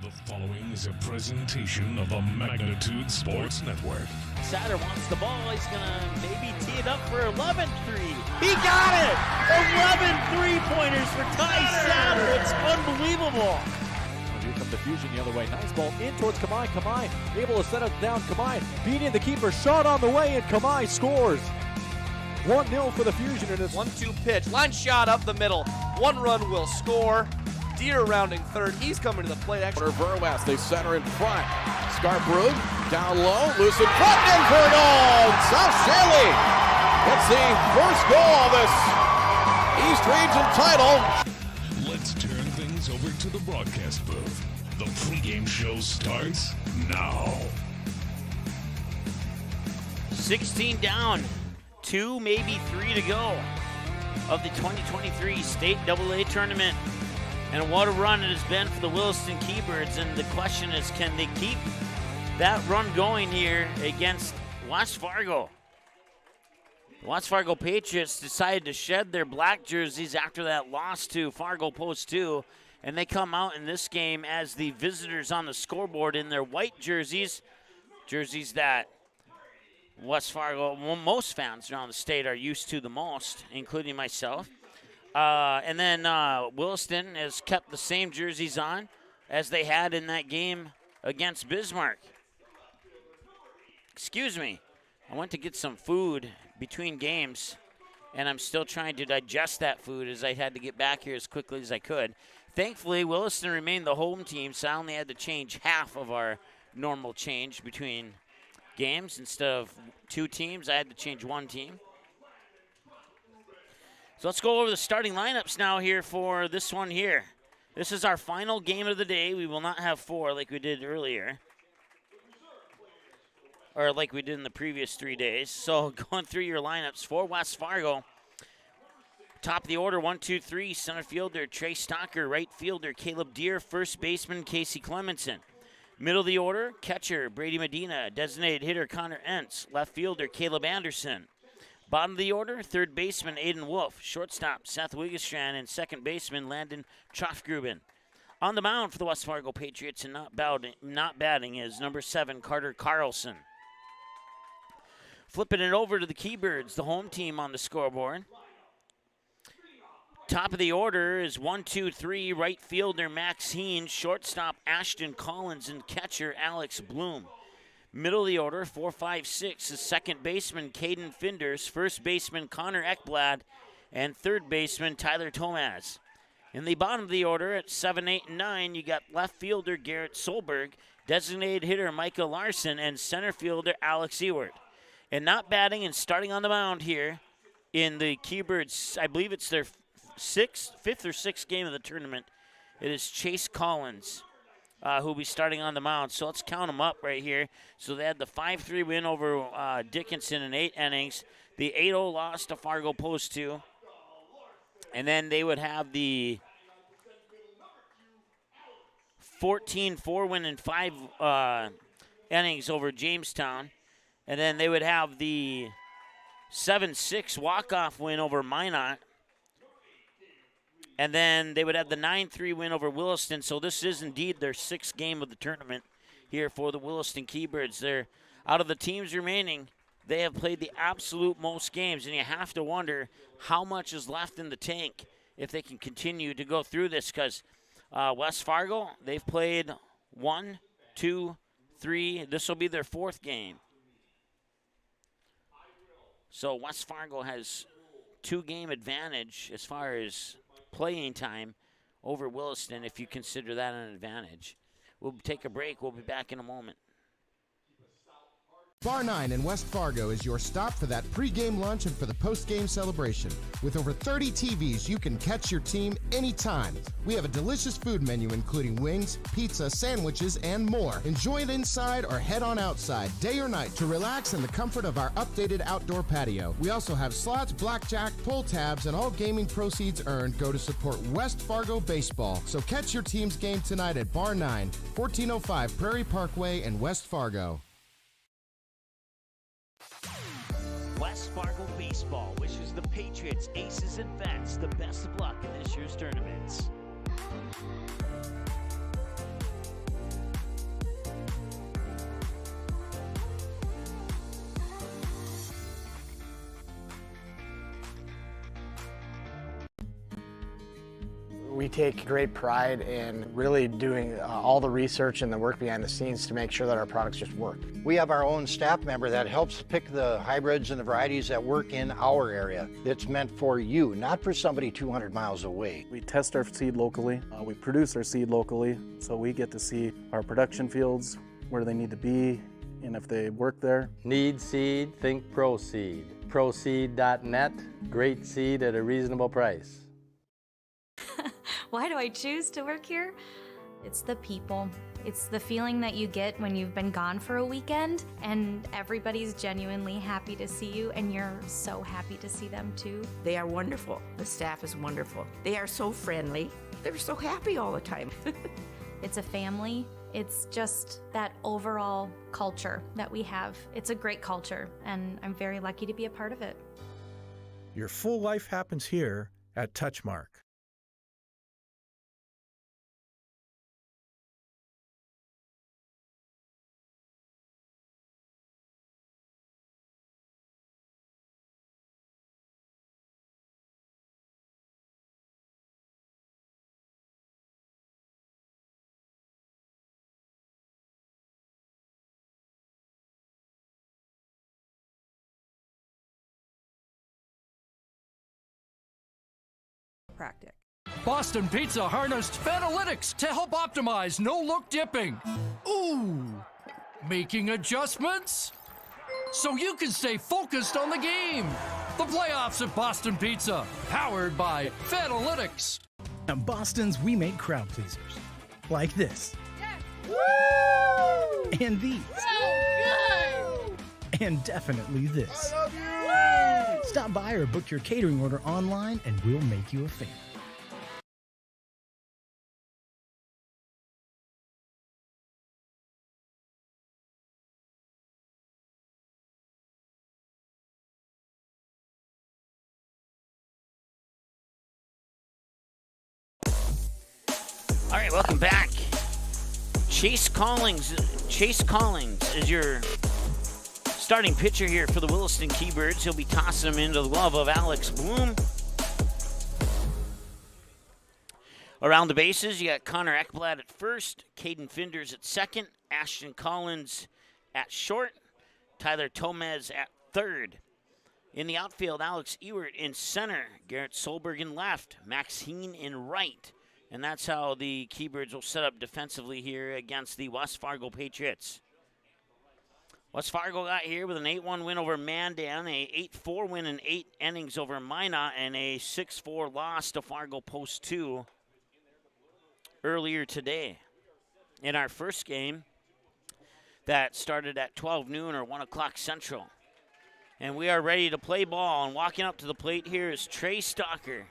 The following is a presentation of the Magnitude Sports Network. Satter wants the ball. He's going to maybe tee it up for 11-3. He got it! 11 three-pointers for Ty Satter. It's unbelievable. Here comes the Fusion the other way. Nice ball in towards Kamai. Kamai able to set it down. Kamai beating the keeper. Shot on the way, and Kamai scores. 1-0 for the Fusion. And it's 1-2 pitch. Line shot up the middle. One run will score. Deer rounding third. He's coming to the plate. Actually, Verwest, they center in front. Scarbrug down low, loose in front, in for a goal. South Shaley gets the first goal of this East Region title. Let's turn things over to the broadcast booth. The pregame show starts now. 16 down, 2, maybe 3 to go of the 2023 State AA Tournament. And what a run it has been for the Williston Keybirds. And the question is, can they keep that run going here against West Fargo? The West Fargo Patriots decided to shed their black jerseys after that loss to Fargo Post 2. And they come out in this game as the visitors on the scoreboard in their white jerseys. Jerseys that West Fargo, most fans around the state are used to the most, including myself. And then Williston has kept the same jerseys on as they had in that game against Bismarck. Excuse me. I went to get some food between games, and I'm still trying to digest that food as I had to get back here as quickly as I could. Thankfully, Williston remained the home team, so I only had to change half of our normal change between games. Instead of 2 teams, I had to change 1 team. So let's go over the starting lineups now here for this one here. This is our final game of the day. We will not have 4 like we did earlier, or like we did in the previous 3 days. So going through your lineups for West Fargo. Top of the order, 1, 2, 3, center fielder Trey Stocker, right fielder Caleb Deere, first baseman Casey Clemenson. Middle of the order, catcher Brady Medina, designated hitter Connor Entz, left fielder Caleb Anderson. Bottom of the order, third baseman Aiden Wolf, shortstop Seth Wigestrand, and second baseman Landon Troftgruben. On the mound for the West Fargo Patriots and not batting is number 7, Carter Carlson. Flipping it over to the Keybirds, the home team on the scoreboard. Top of the order is 1, 2, 3, right fielder Max Heen, shortstop Ashton Collins, and catcher Alex Bloom. Middle of the order, 4, 5, 6 is second baseman Caden Finders, first baseman Connor Ekblad, and third baseman Tyler Tomaz. In the bottom of the order at 7, 8, and 9, you got left fielder Garrett Solberg, designated hitter Micah Larson, and center fielder Alex Ewart. And not batting and starting on the mound here in the Keybirds, I believe it's their 5th or 6th game of the tournament, it is Chase Collins. Who'll be starting on the mound. So let's count them up right here. So they had the 5-3 win over Dickinson in 8 innings. The 8-0 loss to Fargo Post 2. And then they would have the 14-4 win in 5 innings over Jamestown. And then they would have the 7-6 walk-off win over Minot. And then they would have the 9-3 win over Williston. So this is indeed their 6th game of the tournament here for the Williston Keybirds. They're, out of the teams remaining, they have played the absolute most games. And you have to wonder how much is left in the tank if they can continue to go through this. Because West Fargo, they've played 1, 2, 3. This will be their 4th game. So West Fargo has 2-game advantage as far as playing time over Williston, if you consider that an advantage. We'll take a break. We'll be back in a moment. Bar 9 in West Fargo is your stop for that pregame lunch and for the postgame celebration. With over 30 TVs, you can catch your team anytime. We have a delicious food menu including wings, pizza, sandwiches, and more. Enjoy it inside or head on outside, day or night, to relax in the comfort of our updated outdoor patio. We also have slots, blackjack, pull tabs, and all gaming proceeds earned go to support West Fargo baseball. So catch your team's game tonight at Bar 9, 1405 Prairie Parkway in West Fargo. West Fargo Baseball wishes the Patriots, Aces, and Vets the best of luck in this year's tournaments. We take great pride in really doing all the research and the work behind the scenes to make sure that our products just work. We have our own staff member that helps pick the hybrids and the varieties that work in our area. It's meant for you, not for somebody 200 miles away. We test our seed locally. We produce our seed locally, so we get to see our production fields, where they need to be, and if they work there. Need seed, think ProSeed. ProSeed.net, great seed at a reasonable price. Why do I choose to work here? It's the people. It's the feeling that you get when you've been gone for a weekend and everybody's genuinely happy to see you and you're so happy to see them too. They are wonderful. The staff is wonderful. They are so friendly. They're so happy all the time. It's a family. It's just that overall culture that we have. It's a great culture and I'm very lucky to be a part of it. Your full life happens here at Touchmark. Practice. Boston Pizza harnessed Fanalytics to help optimize no-look dipping. Ooh, making adjustments so you can stay focused on the game. The playoffs at Boston Pizza, powered by Fanalytics. At Boston's, we make crowd pleasers like this. Yes. Woo! And these. So good! And definitely this. I love you! Stop by or book your catering order online and we'll make you a fan. All right, welcome back. Chase Collins is your starting pitcher here for the Williston Keybirds. He'll be tossing him into the glove of Alex Bloom. Around the bases, you got Connor Ekblad at first, Caden Finders at second, Ashton Collins at short, Tyler Tomez at third. In the outfield, Alex Ewert in center, Garrett Solberg in left, Max Heen in right. And that's how the Keybirds will set up defensively here against the West Fargo Patriots. West Fargo got here with an 8-1 win over Mandan, a 8-4 win in 8 innings over Minot, and a 6-4 loss to Fargo Post 2 earlier today. In our first game, that started at 12 noon or 1 o'clock Central. And we are ready to play ball, and walking up to the plate here is Trey Stalker.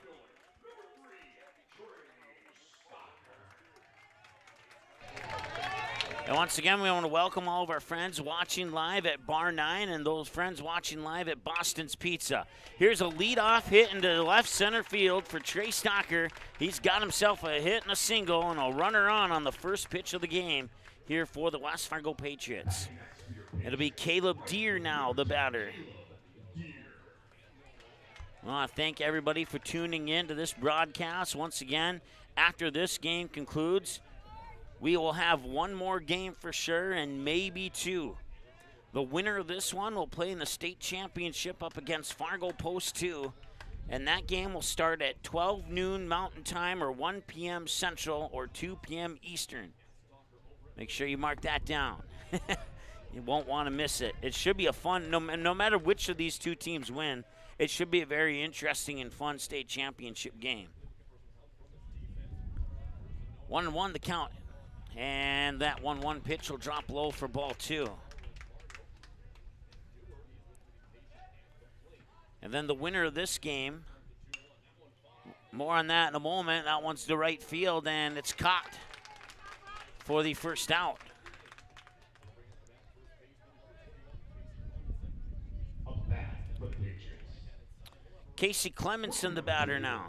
And once again, we want to welcome all of our friends watching live at Bar 9 and those friends watching live at Boston's Pizza. Here's a leadoff hit into the left center field for Trey Stalker. He's got himself a hit and a single and a runner on the first pitch of the game here for the West Fargo Patriots. It'll be Caleb Deere now, the batter. I want to thank everybody for tuning in to this broadcast. Once again, after this game concludes, we will have one more game for sure and maybe two. The winner of this one will play in the state championship up against Fargo Post 2. And that game will start at 12 noon Mountain Time or 1 p.m. Central or 2 p.m. Eastern. Make sure you mark that down. You won't want to miss it. It should be a fun, no matter which of these two teams win, it should be a very interesting and fun state championship game. 1-1 the count. And that 1-1 pitch will drop low for ball 2. And then the winner of this game, more on that in a moment. That one's to right field, and it's caught for the first out. Casey Clemenson, the batter now.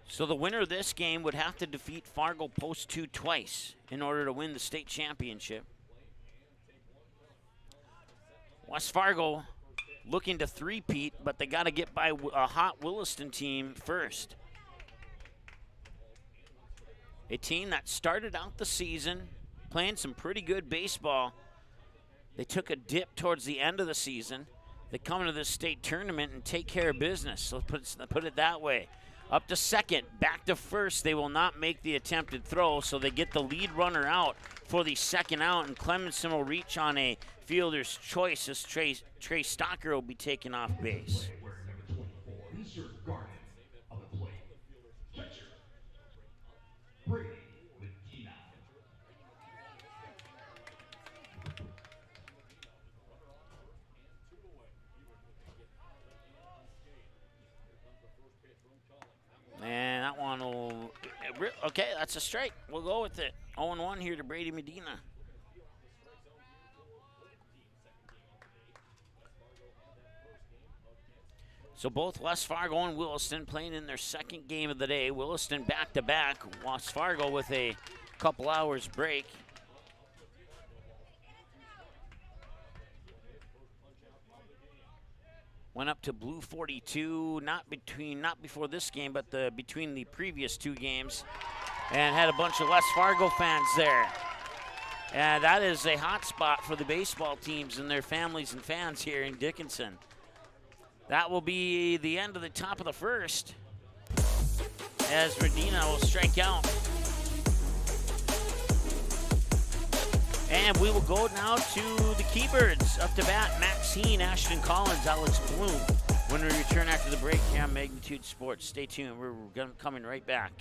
So the winner of this game would have to defeat Fargo Post 2 twice in order to win the state championship. West Fargo looking to three-peat, but they got to get by a hot Williston team first. a team that started out the season playing some pretty good baseball. They took a dip towards the end of the season. They come into this state tournament and take care of business. Let's put it that way. Up to second, back to first. They will not make the attempted throw, so they get the lead runner out for the second out, and Clemenson will reach on a fielder's choice as Trey Stocker will be taken off base. And that one will, okay, that's a strike. We'll go with it. 0-1 here to Brady Medina. So both West Fargo and Williston playing in their second game of the day. Williston back-to-back. West Fargo with a couple hours break. Went up to blue 42, not before this game, but between the previous two games, and had a bunch of West Fargo fans there. And that is a hot spot for the baseball teams and their families and fans here in Dickinson. That will be the end of the top of the first, as Medina will strike out. And we will go now to the Keybirds. Up to bat, Maxine, Ashton Collins, Alex Bloom. When we return after the break here on Magnitude Sports, stay tuned. We're coming right back.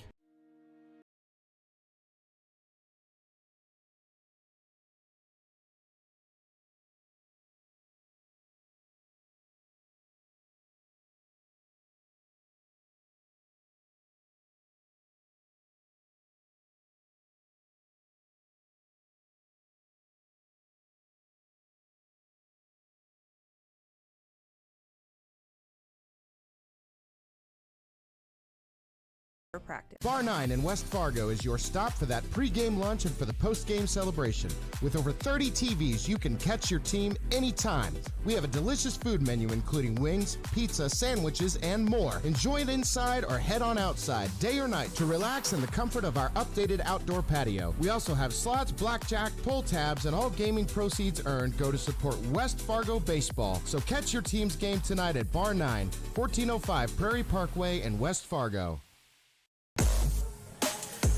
Practice. Bar 9 in West Fargo is your stop for that pregame lunch and for the postgame celebration. With over 30 TVs, you can catch your team anytime. We have a delicious food menu including wings, pizza, sandwiches, and more. Enjoy it inside or head on outside, day or night, to relax in the comfort of our updated outdoor patio. We also have slots, blackjack, pull tabs, and all gaming proceeds earned go to support West Fargo baseball. So catch your team's game tonight at Bar 9, 1405 Prairie Parkway in West Fargo.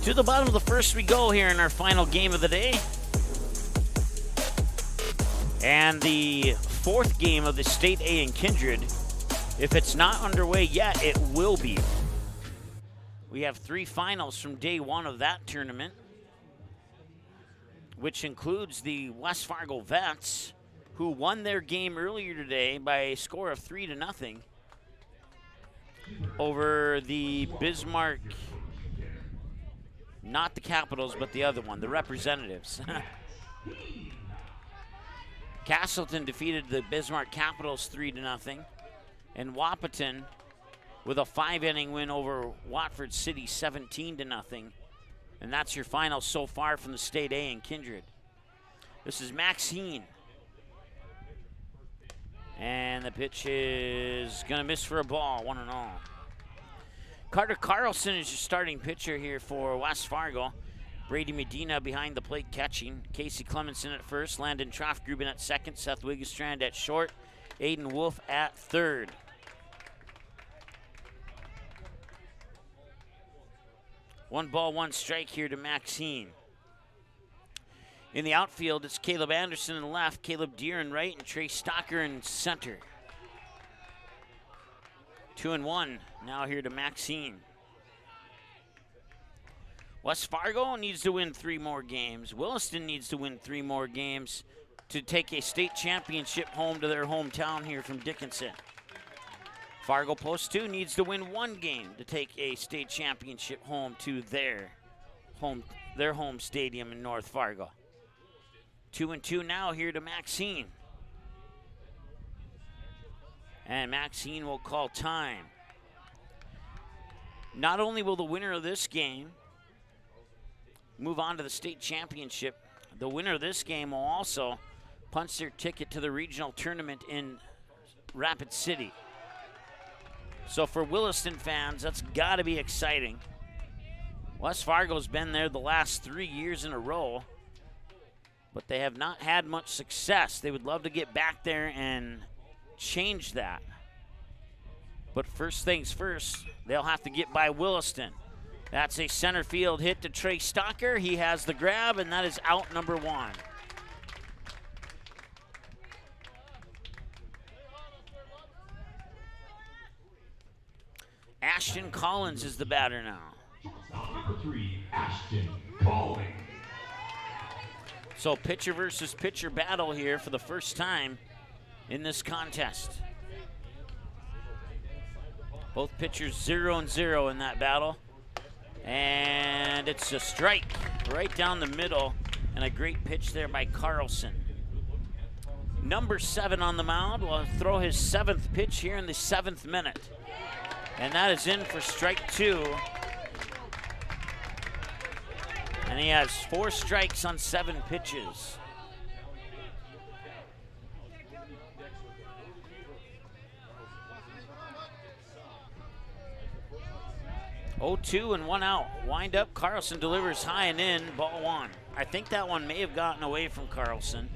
To the bottom of the first we go here in our final game of the day. And the fourth game of the State A in Kindred. If it's not underway yet, it will be. We have three finals from day one of that tournament, which includes the West Fargo Vets, who won their game earlier today by a score of 3-0 over the Bismarck, not the Capitals, but the other one, the Representatives. Castleton defeated the Bismarck Capitals 3-0, and Wahpeton with a 5-inning win over Watford City 17-0. And that's your final so far from the State A in Kindred. This is Maxine. And the pitch is going to miss for a ball, 1-0. Carter Carlson is your starting pitcher here for West Fargo. Brady Medina behind the plate catching. Casey Clemenson at first. Landon Troffgruben at second. Seth Wiggestrand at short. Aiden Wolf at third. One ball, one strike here to Maxine. In the outfield, it's Caleb Anderson in left, Caleb Deere in right, and Trey Stocker in center. 2-1 now here to Maxine. West Fargo needs to win 3 more games. Williston needs to win 3 more games to take a state championship home to their hometown here from Dickinson. Fargo Post 2 needs to win 1 game to take a state championship home to their home stadium in North Fargo. 2-2 now here to Maxine. And Maxine will call time. Not only will the winner of this game move on to the state championship, the winner of this game will also punch their ticket to the regional tournament in Rapid City. So for Williston fans, that's got to be exciting. West Fargo's been there the last 3 years in a row, but they have not had much success. They would love to get back there and change that. But first things first, they'll have to get by Williston. That's a center field hit to Trey Stocker. He has the grab, and that is out number 1. Ashton Collins is the batter now. Number 3, Ashton Collins. So pitcher versus pitcher battle here for the first time in this contest. Both pitchers 0-0 in that battle. And it's a strike right down the middle, and a great pitch there by Carlson. Number 7 on the mound will throw his 7th pitch here in the 7th minute. And that is in for strike 2. And he has 4 strikes on 7 pitches. Oh, 2 and 1 out. Wind up, Carlson delivers high and in, ball 1. I think that one may have gotten away from Carlson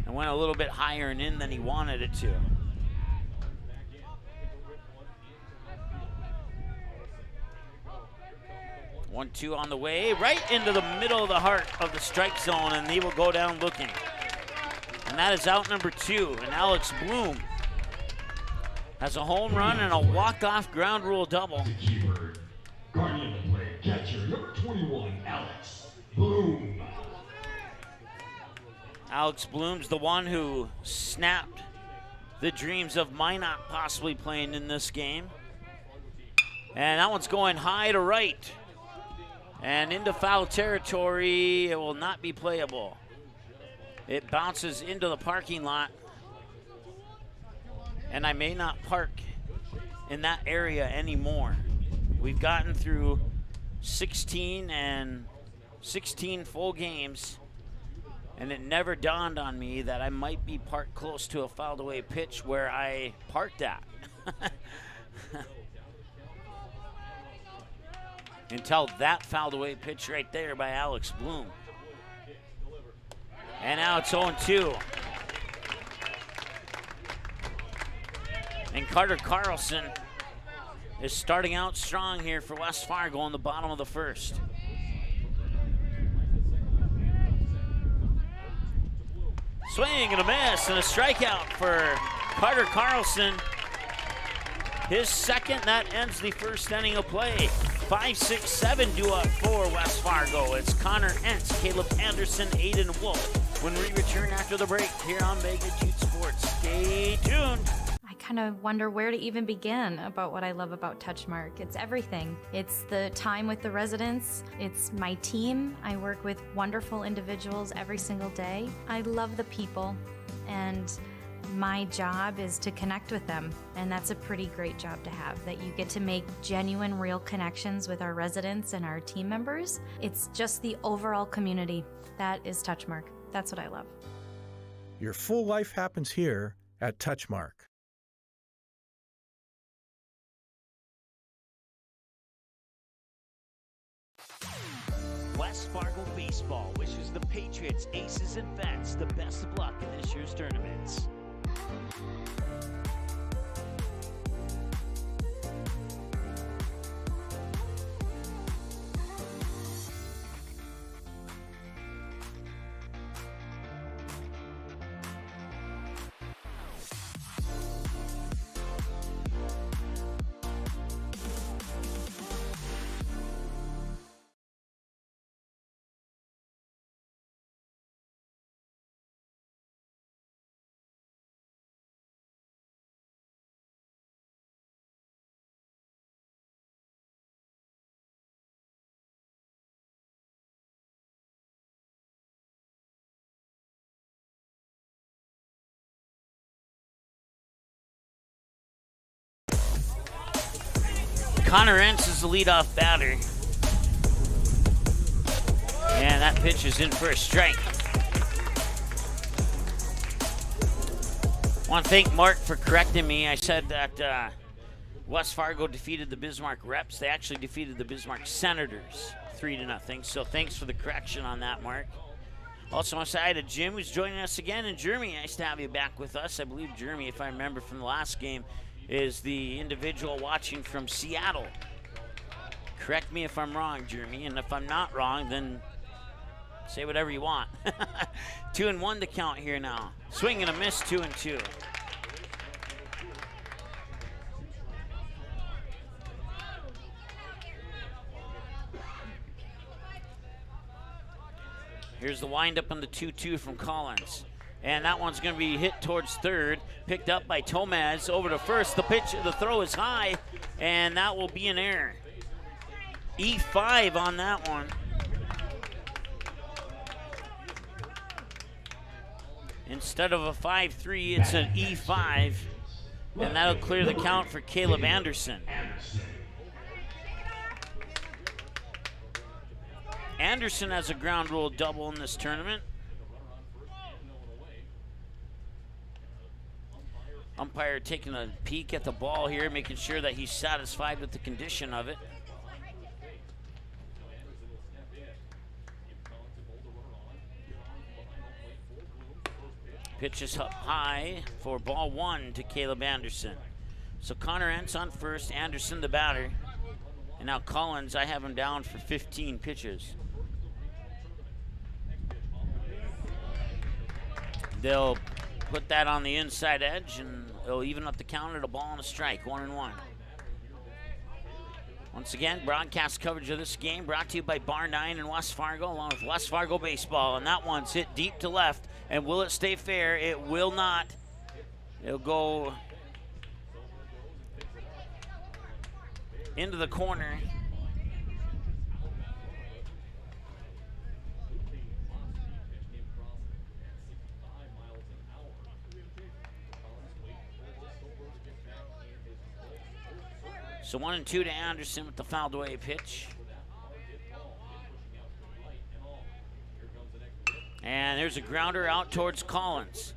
and went a little bit higher and in than he wanted it to. One, 2 on the way, right into the middle of the heart of the strike zone, and he will go down looking. And that is out number 2, and Alex Bloom has a home run and a walk-off ground rule double. Keybird. Guardian to play, catcher, number 21, Alex Bloom. Alex Bloom's the one who snapped the dreams of Minot possibly playing in this game. And that one's going high to right. And into foul territory, it will not be playable. It bounces into the parking lot. And I may not park in that area anymore. We've gotten through 16 full games, and it never dawned on me that I might be parked close to a fouled away pitch where I parked at. Until that fouled away pitch right there by Alex Bloom. And now it's 0-2. And Carter Carlson is starting out strong here for West Fargo in the bottom of the first. Swing and a miss and a strikeout for Carter Carlson. His second, that ends the first inning of play. 5, 6, 7 due up for West Fargo. It's Connor Entz, Caleb Anderson, Aiden Wolf. When we return after the break here on Mega Jude Sports. Stay tuned. I kind of wonder where to even begin about what I love about Touchmark. It's everything. It's the time with the residents. It's my team. I work with wonderful individuals every single day. I love the people, and my job is to connect with them, and that's a pretty great job to have, that you get to make genuine, real connections with our residents and our team members. It's just the overall community. That is Touchmark. That's what I love. Your full life happens here at Touchmark. West Fargo Baseball wishes the Patriots, Aces, and Vets the best of luck in this year's tournaments. Connor Entz is the leadoff batter. And that pitch is in for a strike. I want to thank Mark for correcting me. I said that West Fargo defeated the Bismarck Reps. They actually defeated the Bismarck Senators 3-0. So thanks for the correction on that, Mark. Also, want to say hi to Jim, who's joining us again. And Jeremy, nice to have you back with us. I believe Jeremy, if I remember from the last game, is the individual watching from Seattle. Correct me if I'm wrong, Jeremy. And if I'm not wrong, then say whatever you want. 2-1 to count here now. Swing and a miss, 2-2. Here's the windup on the 2-2 from Collins. And that one's going to be hit towards third. Picked up by Tomaz over to first. The throw is high, and that will be an error. E5 on that one. Instead of a 5-3, it's an E5, and that'll clear the count for Caleb Anderson. Anderson has a ground rule double in this tournament. Umpire taking a peek at the ball here, making sure that he's satisfied with the condition of it. Pitch is up high for ball one to Caleb Anderson. So Connor Entz on first, Anderson the batter. And now Collins, I have him down for 15 pitches. They'll put that on the inside edge, and they'll even up the count at a ball and a strike, 1-1. Once again, broadcast coverage of this game brought to you by Bar 9 in West Fargo, along with West Fargo Baseball. And that one's hit deep to left. And will it stay fair? It will not. It'll go into the corner. So 1-2 to Anderson with the fouled away pitch. And there's a grounder out towards Collins.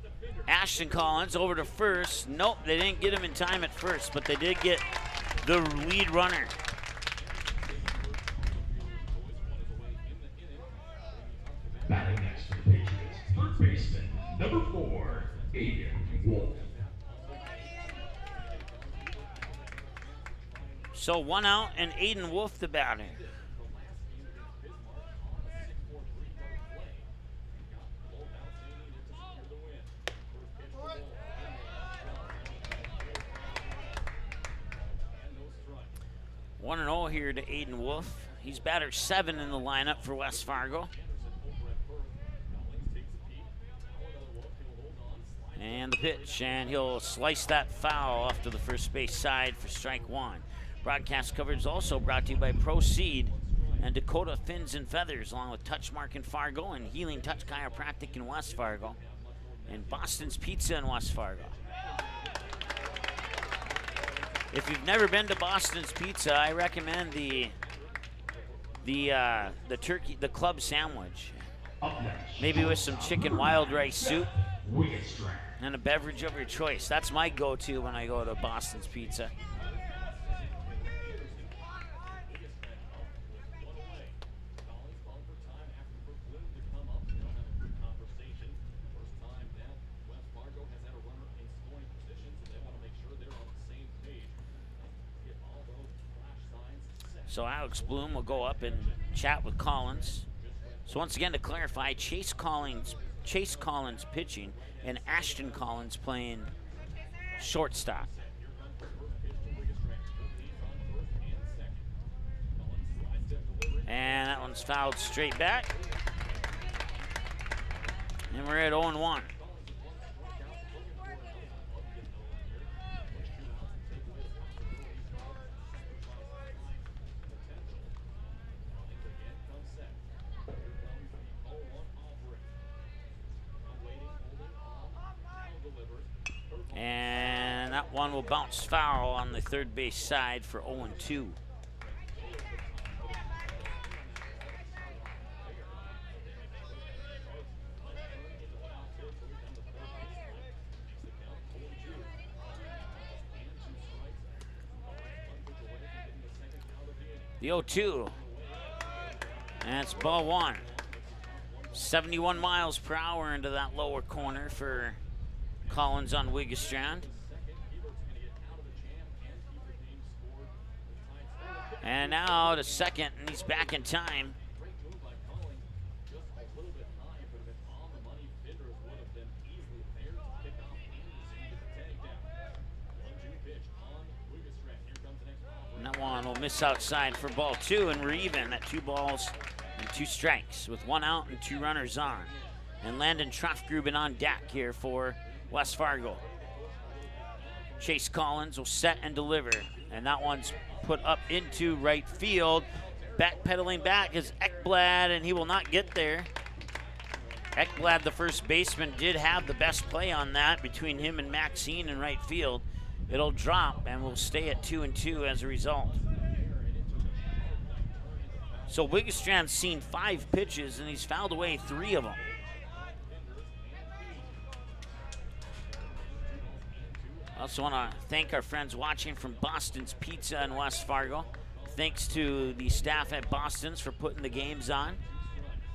Ashton Collins over to first. Nope, they didn't get him in time at first, but they did get the lead runner. Batting next for the Patriots, third baseman, number 4, Aiden Wolf. So 1 out and Aiden Wolf the batter. One and 0 here to Aiden Wolf. He's batter 7 in the lineup for West Fargo. And the pitch, and he'll slice that foul off to the first base side for strike 1. Broadcast coverage is also brought to you by Proceed and Dakota Fins and Feathers, along with Touchmark in Fargo and Healing Touch Chiropractic in West Fargo, and Boston's Pizza in West Fargo. If you've never been to Boston's Pizza, I recommend the club sandwich. Maybe with some chicken wild rice soup and a beverage of your choice. That's my go-to when I go to Boston's Pizza. So Alex Bloom will go up and chat with Collins. So once again, to clarify, Chase Collins pitching and Ashton Collins playing shortstop. And that one's fouled straight back. And we're at 0-1. And that one will bounce foul on the third base side for 0-2. The 0-2. And it's ball one. 71 miles per hour into that lower corner for Collins on Williston. And now to second, and he's back in time. And that one will miss outside for ball two, and we're even at 2 balls and 2 strikes with 1 out and 2 runners on. And Landon Trofgruben on deck here for West Fargo. Chase Collins will set and deliver, and that one's put up into right field. Backpedaling back is Ekblad, and he will not get there. Ekblad, the first baseman, did have the best play on that between him and Maxine in right field. It'll drop, and we'll stay at 2-2 as a result. So Williston's seen 5 pitches, and he's fouled away 3 of them. I also want to thank our friends watching from Boston's Pizza in West Fargo. Thanks to the staff at Boston's for putting the games on.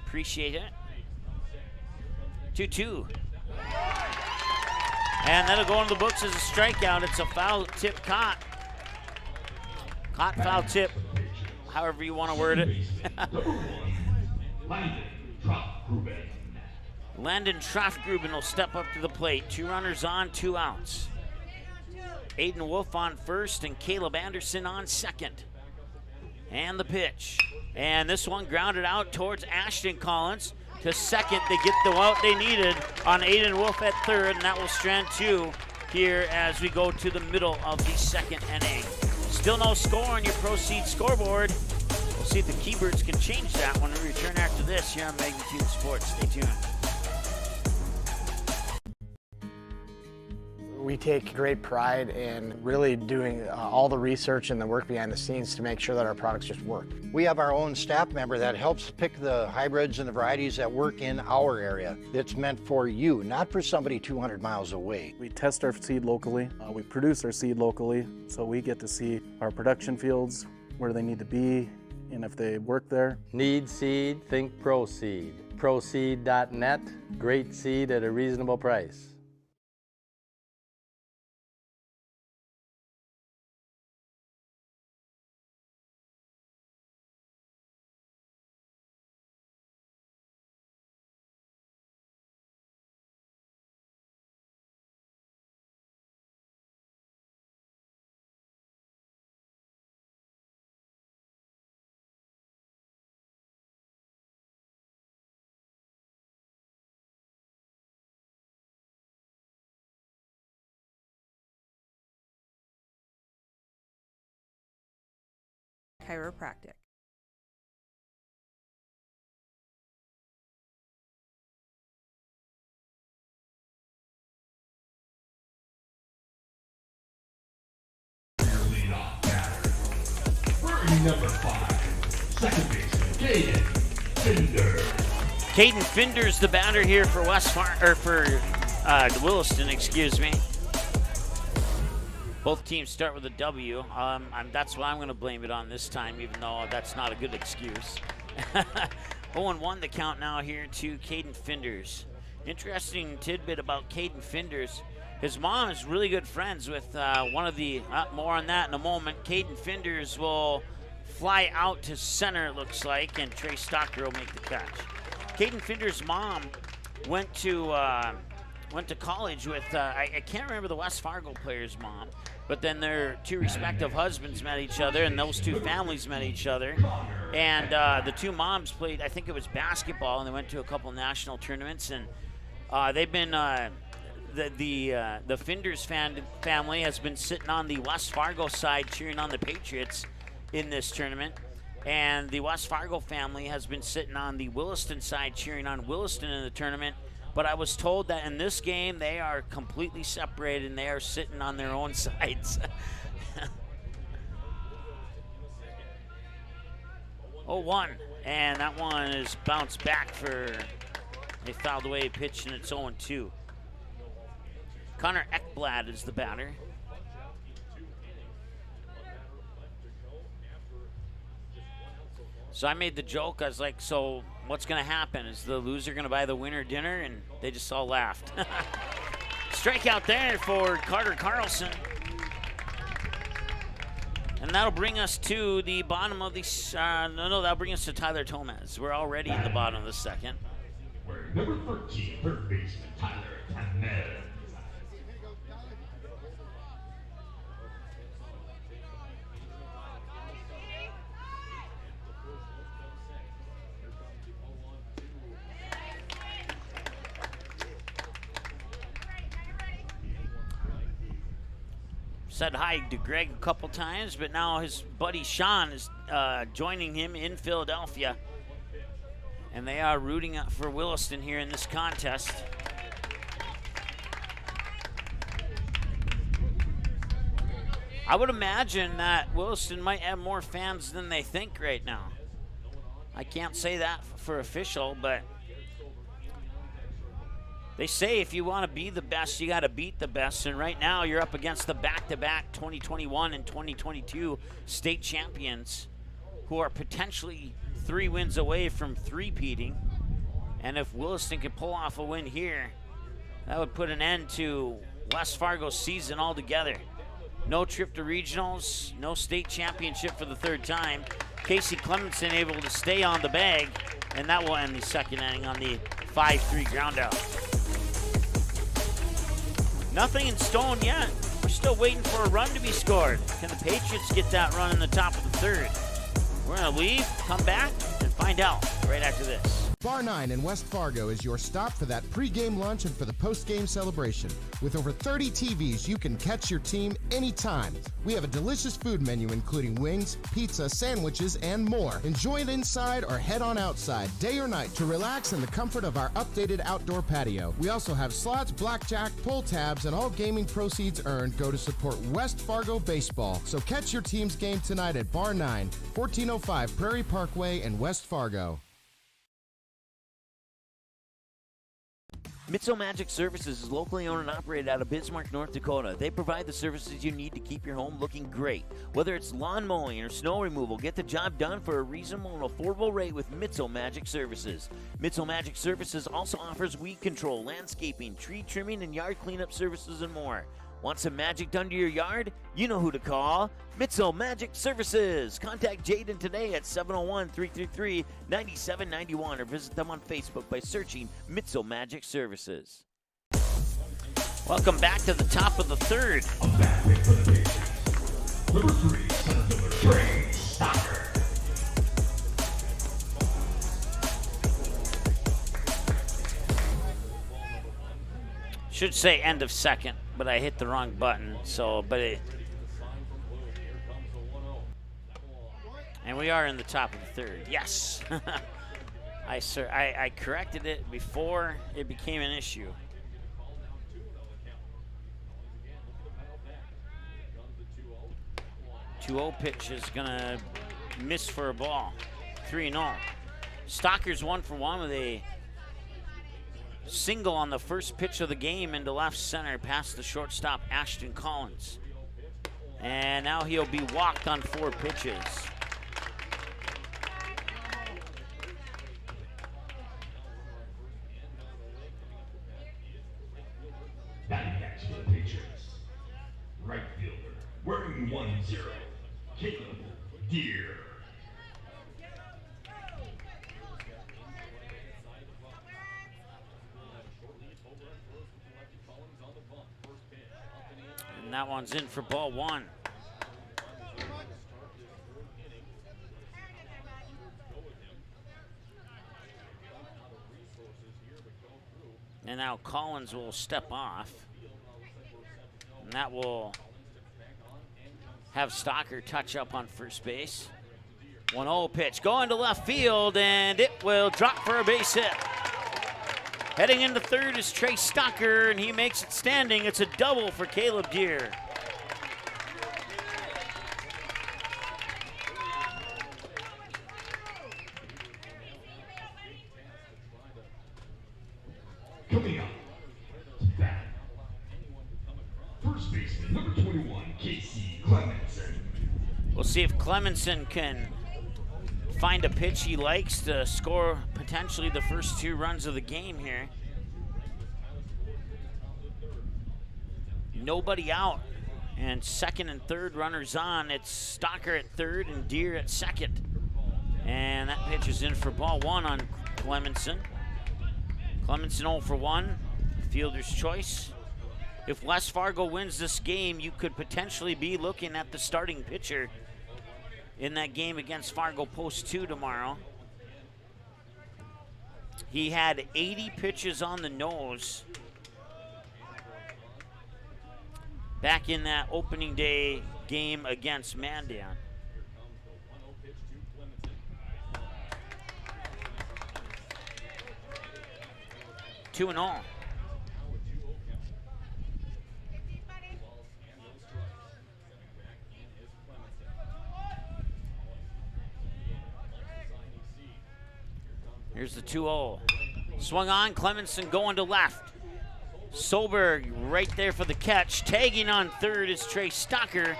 Appreciate it. 2-2. And that'll go into the books as a strikeout. It's a foul tip caught. Caught foul tip, however you want to word it. Landon Trofgruben will step up to the plate. 2 runners on, 2 outs. Aiden Wolf on first and Caleb Anderson on second. And the pitch. And this one grounded out towards Ashton Collins. To second, they get the out they needed on Aiden Wolf at third, and that will strand 2 here as we go to the middle of the second inning. Still no score on your Proceed scoreboard. We'll see if the Keybirds can change that when we return after this here on Magnitude Sports. Stay tuned. We take great pride in really doing all the research and the work behind the scenes to make sure that our products just work. We have our own staff member that helps pick the hybrids and the varieties that work in our area. It's meant for you, not for somebody 200 miles away. We test our seed locally. We produce our seed locally, so we get to see our production fields, where they need to be, and if they work there. Need seed? Think Proseed. Proseed.net. Great seed at a reasonable price. Chiropractic. Number 5, second baseman, Caden Finder. Caden Finder's the batter here for Williston, excuse me. Both teams start with a W. That's why I'm going to blame it on this time, even though that's not a good excuse. 0-1 the count now here to Caden Finders. Interesting tidbit about Caden Finders. His mom is really good friends with one of the, more on that in a moment. Caden Finders will fly out to center, it looks like, and Trey Stocker will make the catch. Caden Finders' mom went to college with, I can't remember the West Fargo player's mom, but then their 2 respective husbands met each other, and those 2 families met each other. And the 2 moms played, I think it was basketball, and they went to a couple national tournaments, and they've been, the Finders family has been sitting on the West Fargo side cheering on the Patriots in this tournament, and the West Fargo family has been sitting on the Williston side cheering on Williston in the tournament. But I was told that in this game they are completely separated and they are sitting on their own sides. 0-1, and that one is bounced back for a fouled away pitch, and it's 0-2. Connor Ekblad is the batter. So I made the joke. I was like, so what's going to happen? Is the loser going to buy the winner dinner? And they just all laughed. Strikeout there for Carter Carlson. And that'll bring us to the bottom of the, that'll bring us to Tyler Tomez. We're already in the bottom of the second. Number 13, third baseman, Tyler Tomez. Said hi to Greg a couple times, but now his buddy Sean is joining him in Philadelphia. And they are rooting for Williston here in this contest. I would imagine that Williston might have more fans than they think right now. I can't say that for official, but they say if you want to be the best, you got to beat the best. And right now you're up against the back-to-back 2021 and 2022 state champions who are potentially 3 wins away from three-peating. And if Williston can pull off a win here, that would put an end to West Fargo's season altogether. No trip to regionals, no state championship for the third time. Casey Clemenson able to stay on the bag, and that will end the second inning on the 5-3 ground out. Nothing in stone yet. We're still waiting for a run to be scored. Can the Patriots get that run in the top of the third? We're going to leave, come back, and find out right after this. Bar 9 in West Fargo is your stop for that pregame lunch and for the postgame celebration. With over 30 TVs, you can catch your team anytime. We have a delicious food menu including wings, pizza, sandwiches, and more. Enjoy it inside or head on outside, day or night, to relax in the comfort of our updated outdoor patio. We also have slots, blackjack, pull tabs, and all gaming proceeds earned go to support West Fargo baseball. So catch your team's game tonight at Bar 9, 1405 Prairie Parkway in West Fargo. Mitzel Magic Services is locally owned and operated out of Bismarck, North Dakota. They provide the services you need to keep your home looking great. Whether it's lawn mowing or snow removal, get the job done for a reasonable and affordable rate with Mitzel Magic Services. Mitzel Magic Services also offers weed control, landscaping, tree trimming, and yard cleanup services and more. Want some magic done to your yard? You know who to call. Mitzel Magic Services. Contact Jaden today at 701-333-9791 or visit them on Facebook by searching Mitzel Magic Services. Welcome back to the top of the third. Number 3, center fielder, Trey Stocker. Should say end of second, but I hit the wrong button. And we are in the top of the third. Yes. I corrected it before it became an issue. 2-0 pitch is gonna miss for a ball. 3-0. Stocker's 1 for 1 with a single on the first pitch of the game into left center past the shortstop Ashton Collins. And now he'll be walked on 4 pitches. Batting next for the Patriots. Right fielder, wearing 1-0, Caleb Deere. And that one's in for ball 1. And now Collins will step off. And that will have Stocker touch up on first base. 1-0 pitch going to left field, and it will drop for a base hit. Heading into third is Trey Stocker, and he makes it standing. It's a double for Caleb Deere. Coming up, back. First baseman, number 21, Casey Clemenson. We'll see if Clemenson can find a pitch he likes to score potentially the first 2 runs of the game here. Nobody out, and second and third runners on. It's Stocker at third and Deere at second. And that pitch is in for ball 1 on Clemenson. Clemenson 0 for 1, fielder's choice. If West Fargo wins this game, you could potentially be looking at the starting pitcher in that game against Fargo Post 2 tomorrow. He had 80 pitches on the nose back in that opening day game against Mandan. Two and all. Here's the 2-0. Swung on, Clemenson going to left. Solberg right there for the catch. Tagging on third is Trey Stocker.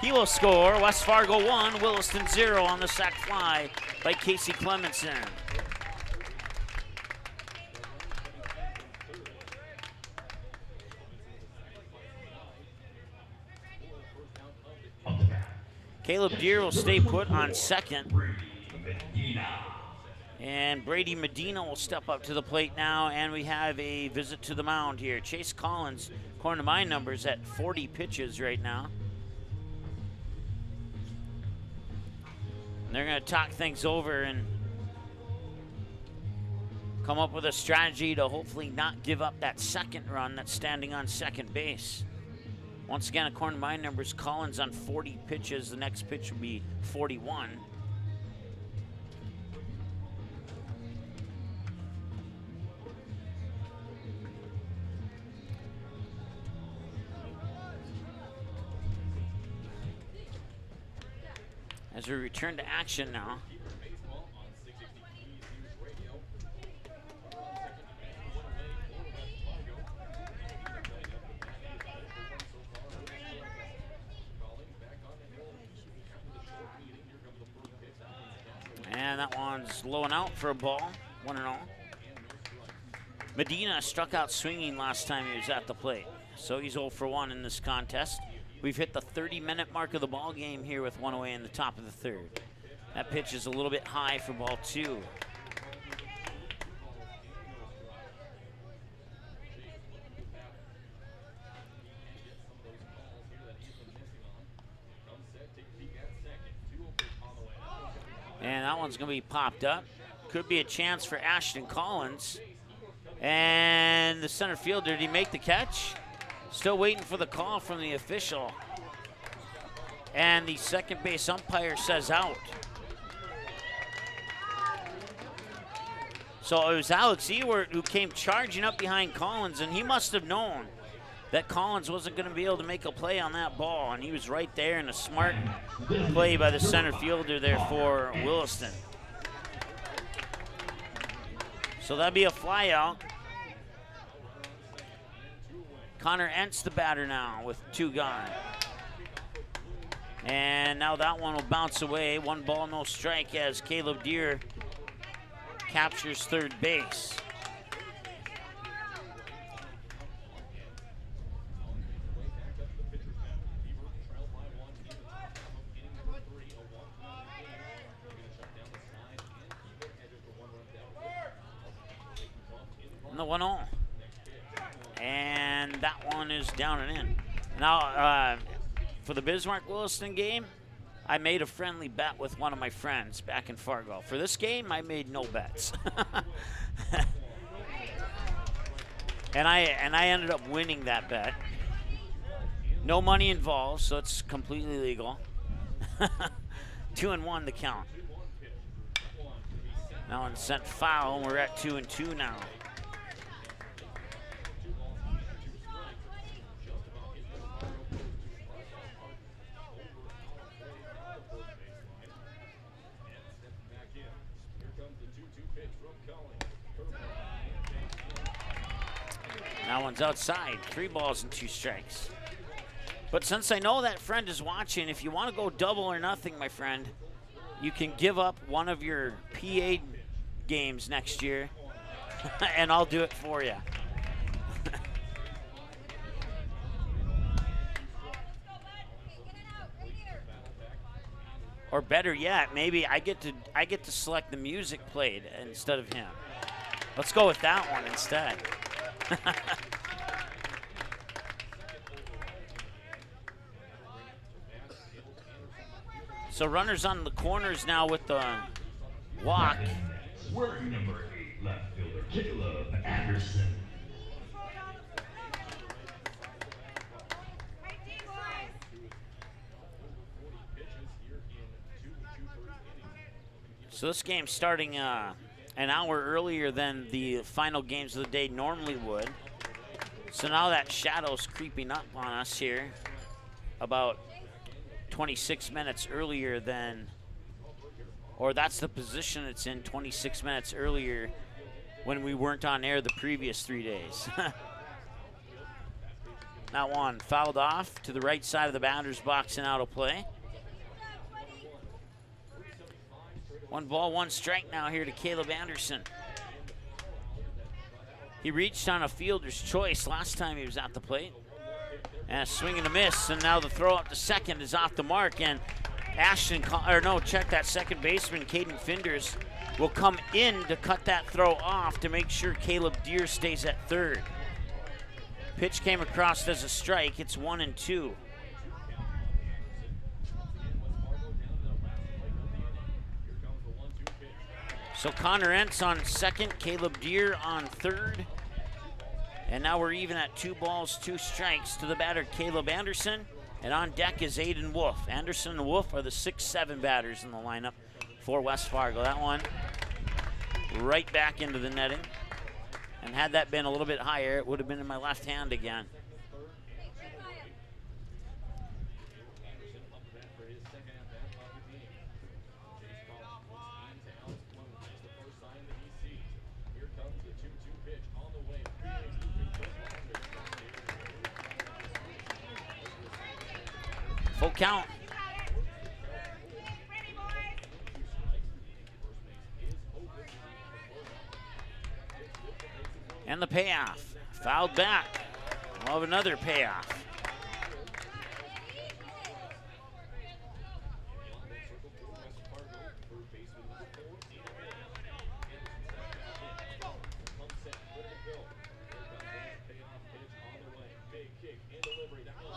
He will score. West Fargo 1, Williston 0 on the sac fly by Casey Clemenson. Caleb Deere will stay put on second. And Brady Medina will step up to the plate now, and we have a visit to the mound here. Chase Collins, according to my numbers, at 40 pitches right now. And they're going to talk things over and come up with a strategy to hopefully not give up that second run that's standing on second base. Once again, according to my numbers, Collins on 40 pitches. The next pitch will be 41. As we return to action now. And that one's low and out for a ball, 1-0. Medina struck out swinging last time he was at the plate, so he's 0 for 1 in this contest. We've hit the 30-minute mark of the ball game here with 1 away in the top of the third. That pitch is a little bit high for ball 2. And that one's going to be popped up. Could be a chance for Ashton Collins. And the center fielder, did he make the catch? Still waiting for the call from the official. And the second base umpire says out. So it was Alex Ewert who came charging up behind Collins, and he must have known that Collins wasn't going to be able to make a play on that ball, and he was right there, in a smart play by the center fielder there for Williston. So that'd be a fly out. Connor Entz the batter now with 2 gone. And now that one will bounce away. 1 ball, no strike as Caleb Deere captures third base. And the 1-0. And that one is down and in. Now, for the Bismarck-Williston game, I made a friendly bet with one of my friends back in Fargo. For this game, I made no bets. and I ended up winning that bet. No money involved, so it's completely legal. 2-1 the count. Now one sent foul, and we're at 2-2 now. That one's outside. 3 balls and 2 strikes. But since I know that friend is watching, if you want to go double or nothing, my friend, you can give up one of your PA games next year, and I'll do it for you. Or better yet, maybe I get to select the music played instead of him. Let's go with that one instead. So runners on the corners now with the walk. Working number 8, left fielder Caleb Anderson. So this game's starting an hour earlier than the final games of the day normally would. So now that shadow's creeping up on us here about 26 minutes earlier than, or that's the position it's in 26 minutes earlier when we weren't on air the previous 3 days. That one fouled off to the right side of the batter's box and out of play. 1 ball, 1 strike now here to Caleb Anderson. He reached on a fielder's choice last time he was at the plate. And a swing and a miss, and now the throw up to second is off the mark, and check that second baseman, Caden Finders, will come in to cut that throw off to make sure Caleb Deere stays at third. Pitch came across as a strike. It's 1-2. So Connor Entz on second, Caleb Deere on third. And now we're even at 2 balls, 2 strikes to the batter, Caleb Anderson. And on deck is Aiden Wolf. Anderson and Wolf are the 6-7 batters in the lineup for West Fargo. That one right back into the netting. And had that been a little bit higher, it would have been in my left hand again. Full count. And the payoff. Fouled back. We'll have another payoff.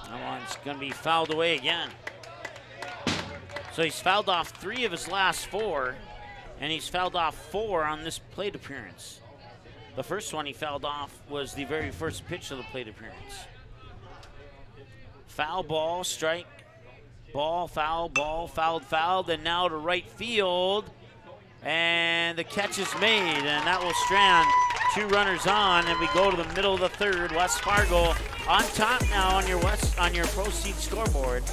That one's going to be fouled away again. So he's fouled off 3 of his last 4, and he's fouled off 4 on this plate appearance. The first one he fouled off was the very first pitch of the plate appearance. Foul ball, strike, ball, fouled, and now to right field. And the catch is made, and that will strand 2 runners on, and we go to the middle of the third. West Fargo on top now on your Proceed scoreboard.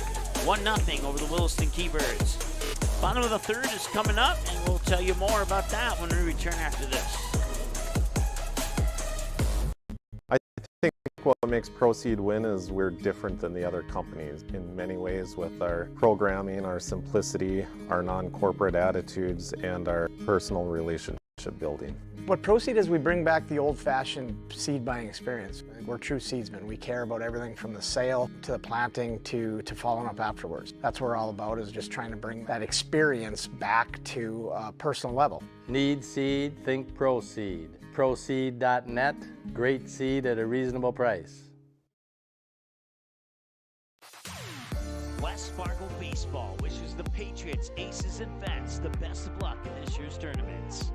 1-0 over the Williston Keybirds. Bottom of the third is coming up, and we'll tell you more about that when we return after this. I think what makes Proceed win is we're different than the other companies in many ways with our programming, our simplicity, our non-corporate attitudes, and our personal relationship building. What Proceed is, we bring back the old-fashioned seed buying experience. We're true seedsmen. We care about everything from the sale to the planting to following up afterwards. That's what we're all about, is just trying to bring that experience back to a personal level. Need seed? Think Proceed. Proceed.net. Great seed at a reasonable price. West Fargo Baseball wishes the Patriots, Aces, and Vets the best of luck in this year's tournaments.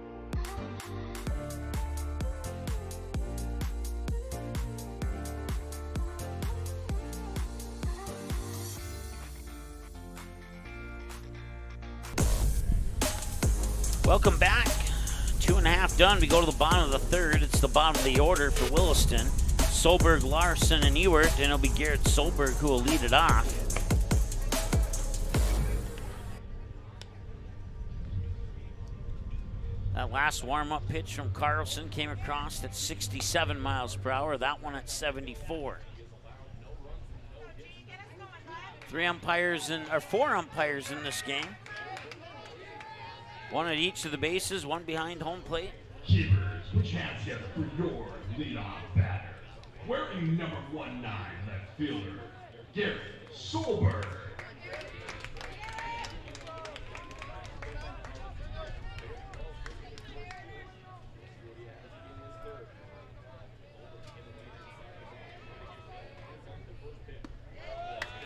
Welcome back. 2.5 done. We go to the bottom of the third. It's the bottom of the order for Williston. Solberg, Larson, and Ewert, and it'll be Garrett Solberg who will lead it off. That last warm-up pitch from Carlson came across at 67 miles per hour. That one at 74. 4 umpires in this game. One at each of the bases, one behind home plate. Keybirds, put your hands together for your leadoff batter. Wearing number 19 left fielder, Garrett Solberg.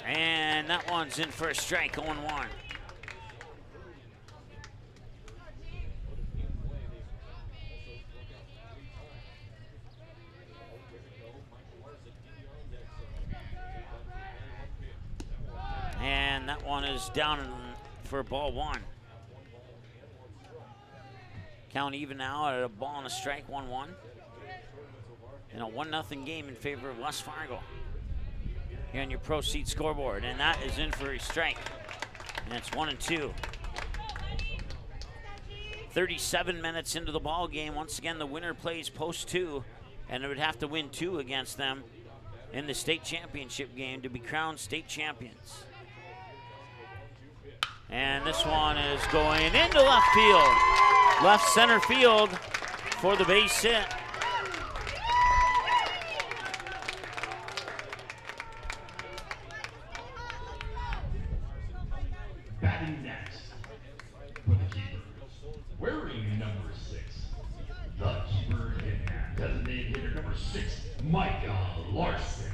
And that one's in for a strike, 0-1. And that one is down for ball 1. Count even now at a ball and a strike, 1-1. In a 1-0 game in favor of West Fargo. Here on your Proceed scoreboard, and that is in for a strike. And it's 1-2. 37 minutes into the ball game. Once again, the winner plays post 2, and it would have to win 2 against them in the state championship game to be crowned state champions. And this one is going into left field. Left center field for the base hit. Batting next for the Keybirds, wearing number 6, the keeper hitman, designated hitter number 6, Micah Larson.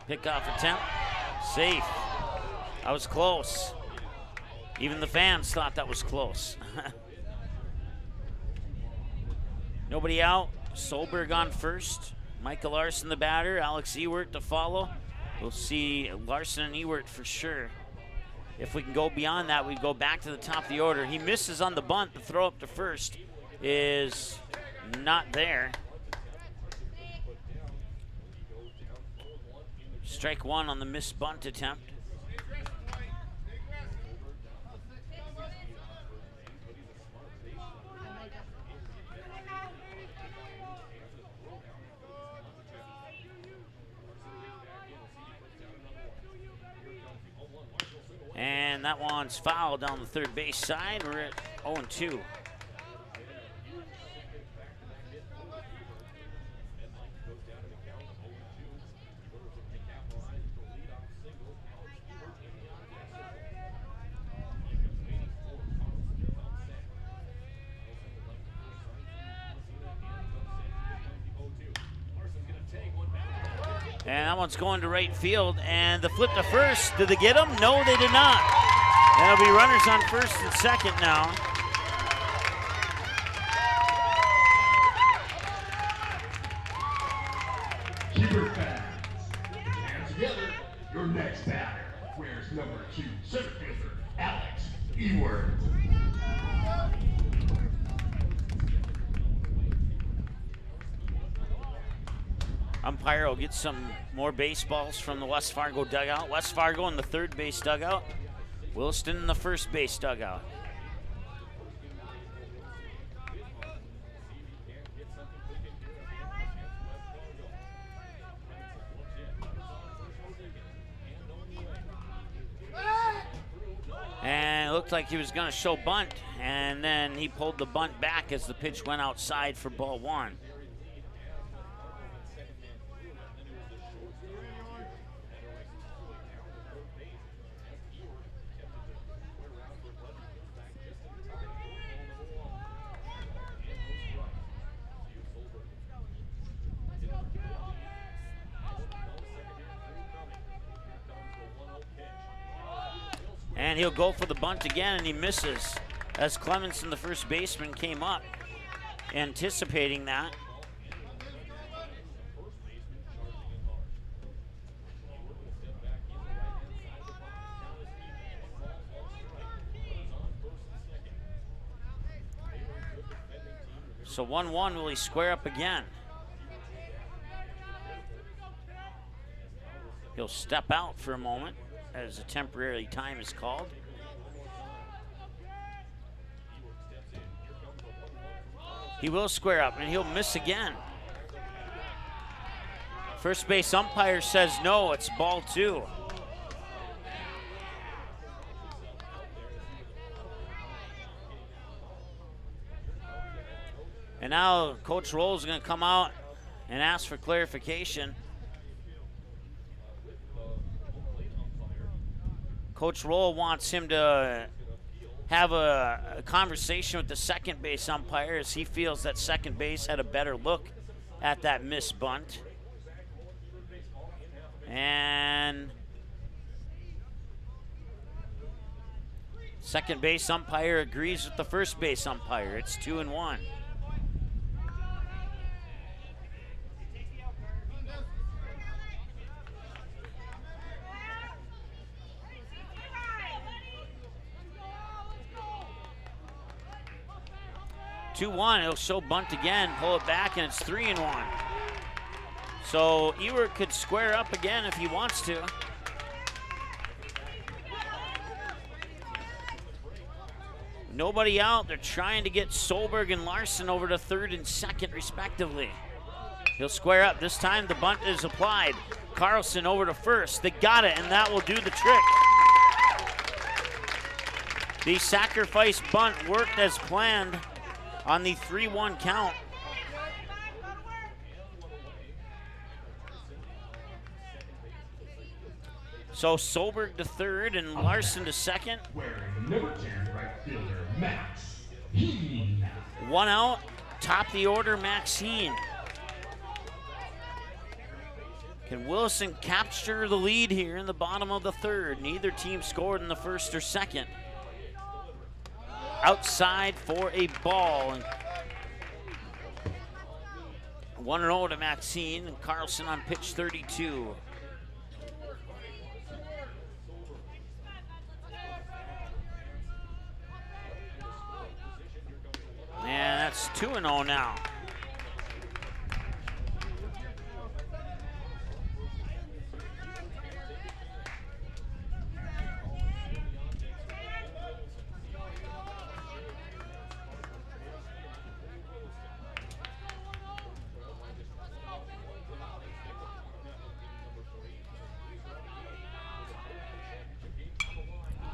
Pickoff attempt, safe. That was close. Even the fans thought that was close. Nobody out. Solberg on first. Michael Larson the batter. Alex Ewert to follow. We'll see Larson and Ewert for sure. If we can go beyond that, we go back to the top of the order. He misses on the bunt. The throw up to first is not there. Strike 1 on the missed bunt attempt. And that one's fouled down the third base side. We're at 0-2. And that one's going to right field, and the flip to first. Did they get him? No, they did not. There'll be runners on first and second now. Keeper fans, put your hands together. Your next batter wears number 2, center fielder, Alex Ewert. Umpire will get some more baseballs from the West Fargo dugout. West Fargo in the third base dugout. Williston in the first base dugout. And it looked like he was going to show bunt, and then he pulled the bunt back as the pitch went outside for ball 1. And he'll go for the bunt again, and he misses as Clemenson, the first baseman, came up, anticipating that. So 1-1, will he square up again? He'll step out for a moment as a temporary time is called. He will square up, and he'll miss again. First base umpire says no, it's ball 2. And now Coach Roll is going to come out and ask for clarification. Coach Roll wants him to have a conversation with the second base umpire as he feels that second base had a better look at that missed bunt. And second base umpire agrees with the first base umpire. It's 2-1. He'll show bunt again, pull it back, and it's 3-1. So Ewert could square up again if he wants to. Nobody out. They're trying to get Solberg and Larson over to third and second, respectively. He'll square up. This time the bunt is applied. Carlson over to first. They got it, and that will do the trick. The sacrifice bunt worked as planned on the 3-1 count. So Solberg to third and Larson to second. Wearing number 10 right fielder Max Heen. One out, top the order, Max Heen. Can Williston capture the lead here in the bottom of the third? Neither team scored in the first or second. Outside for a ball. 1-0 to Maxine and Carlson on pitch 32. And that's 2-0 now.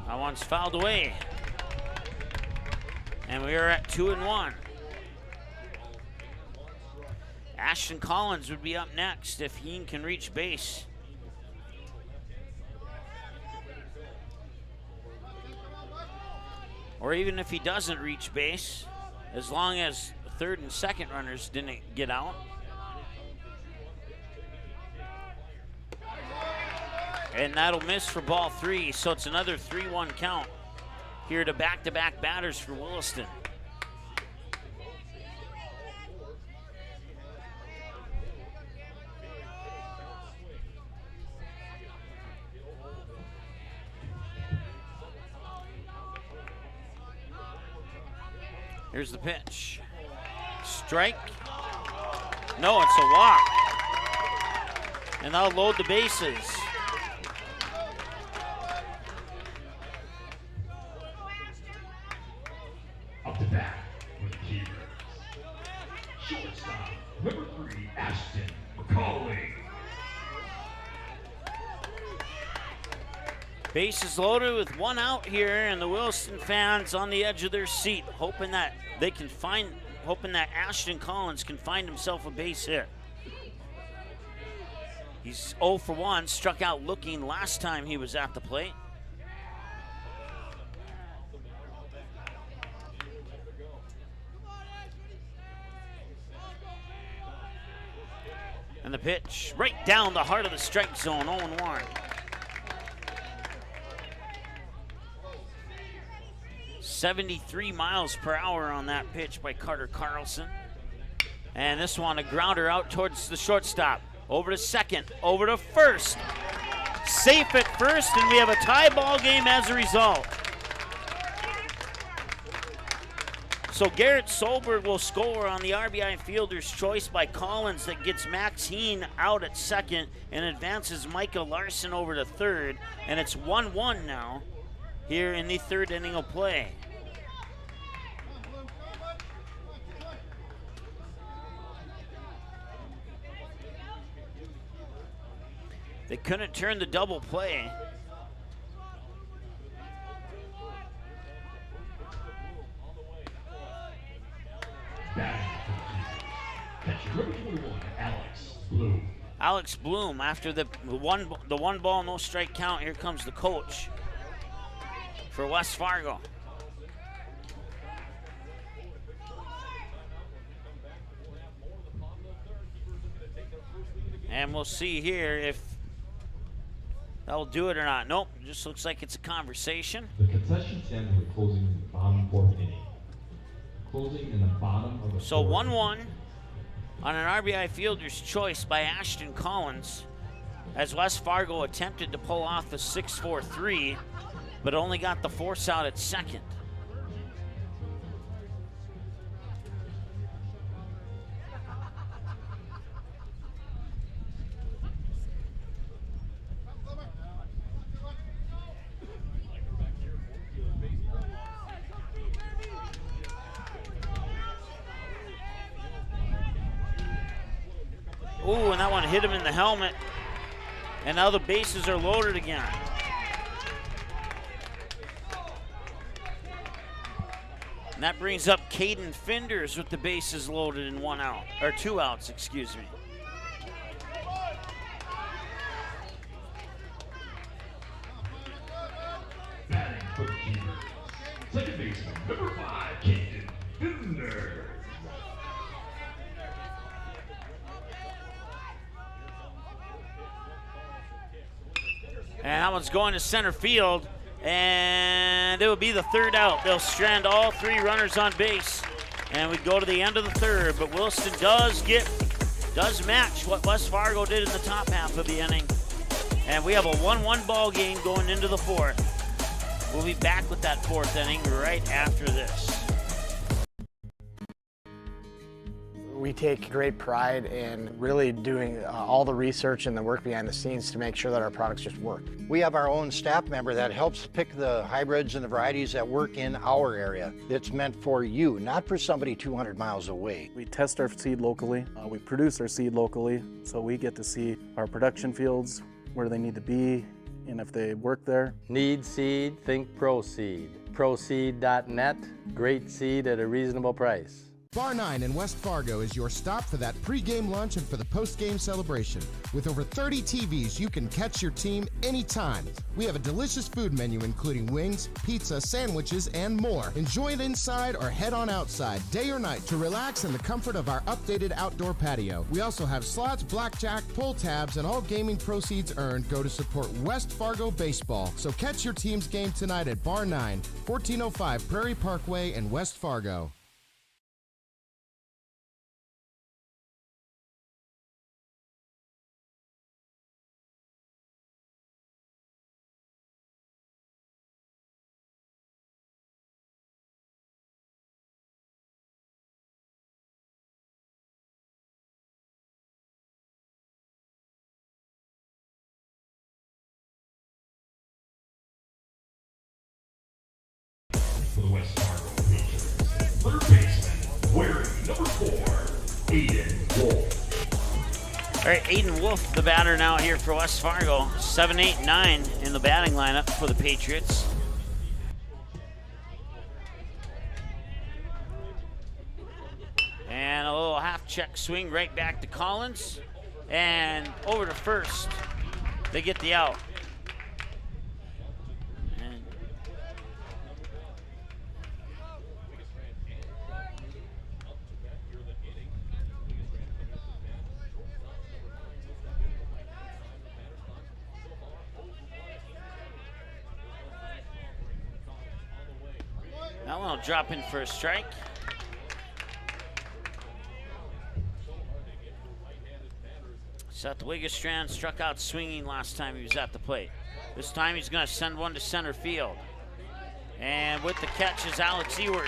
That one's fouled away. And we are at 2-1. Ashton Collins would be up next if Heen can reach base. Or even if he doesn't reach base, as long as third and second runners didn't get out. And that'll miss for ball 3, so it's another 3-1 count here to back-to-back batters for Williston. Here's the pitch. Strike. No, it's a walk. And they'll load the bases. Up to bat with the Keybirds. Shortstop, number 3, Ashton McCauley. Bases loaded with one out here, and the Williston fans on the edge of their seat, hoping that Ashton Collins can find himself a base hit. He's 0 for 1, struck out looking last time he was at the plate. And the pitch right down the heart of the strike zone, 0-1. .73 miles per hour on that pitch by Carter Carlson. And this one, a grounder out towards the shortstop. Over to second, over to first. Safe at first, and we have a tie ball game as a result. So Garrett Solberg will score on the RBI fielder's choice by Collins that gets Max Heen out at second and advances Micah Larson over to third. And it's 1-1 now here in the third inning of play. They couldn't turn the double play. Alex Bloom, after the one ball, no strike count, here comes the coach for West Fargo. And we'll see here if that'll do it or not. Nope, just looks like it's a conversation. The concession stand will be closing in the bottom fourth inning. Closing in the bottom of the So fourth. 1-1 on an RBI fielder's choice by Ashton Collins, as West Fargo attempted to pull off the 6-4-3, but only got the force out at second. Ooh, and that one hit him in the helmet. And now the bases are loaded again. And that brings up Caden Finders with the bases loaded and 1 out, or 2 outs, excuse me. Batting for the Keybirds. Second baseman, number 5, Caden Finders. And that one's going to center field, and it will be the 3rd out. They'll strand all 3 runners on base, and we go to the end of the 3rd. But Williston does match what West Fargo did in the top half of the inning, and we have a 1-1 ball game going into the 4th. We'll be back with that 4th inning right after this. We take great pride in really doing all the research and the work behind the scenes to make sure that our products just work. We have our own staff member that helps pick the hybrids and the varieties that work in our area. It's meant for you, not for somebody 200 miles away. We test our seed locally. We produce our seed locally, so we get to see our production fields, where they need to be, and if they work there. Need seed? Think ProSeed. ProSeed.net. Great seed at a reasonable price. Bar 9 in West Fargo is your stop for that pregame lunch and for the postgame celebration. With over 30 TVs, you can catch your team anytime. We have a delicious food menu including wings, pizza, sandwiches, and more. Enjoy it inside or head on outside, day or night, to relax in the comfort of our updated outdoor patio. We also have slots, blackjack, pull tabs, and all gaming proceeds earned go to support West Fargo baseball. So catch your team's game tonight at Bar 9, 1405 Prairie Parkway in West Fargo. For the West Fargo Patriots, 3rd baseman, wearing number 4, Aiden Wolf. All right, Aiden Wolf, the batter now here for West Fargo. 7, 8, 9 in the batting lineup for the Patriots. And a little half-check swing right back to Collins. And over to first. They get the out. That one will drop in for a strike. Seth Wigestrand struck out swinging last time he was at the plate. This time he's going to send one to center field. And with the catch is Alex Ewert.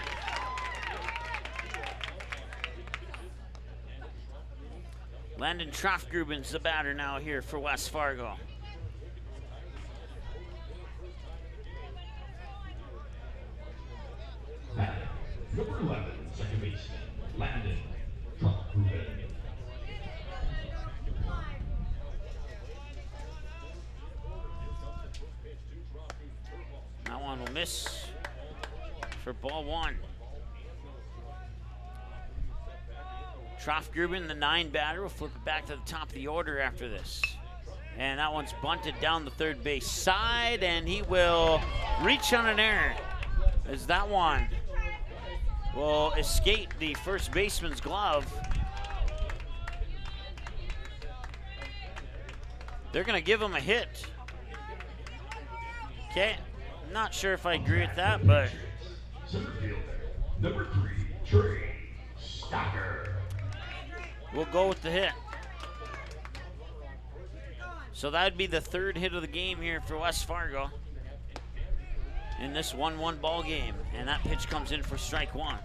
Landon Troftgruben's the batter now here for West Fargo. Number 11, second baseman, Landon Troftgruben. one will miss for ball 1. Trofgruben, the 9 batter, will flip it back to the top of the order after this. And that one's bunted down the third base side, and he will reach on an error as that one will escape the first baseman's glove. They're going to give him a hit. Okay, not sure if I agree with that, but. Center fielder, number 3, Trey Stocker. We'll go with the hit. So that'd be the 3rd hit of the game here for West Fargo in this 1-1 ball game. And that pitch comes in for strike 1.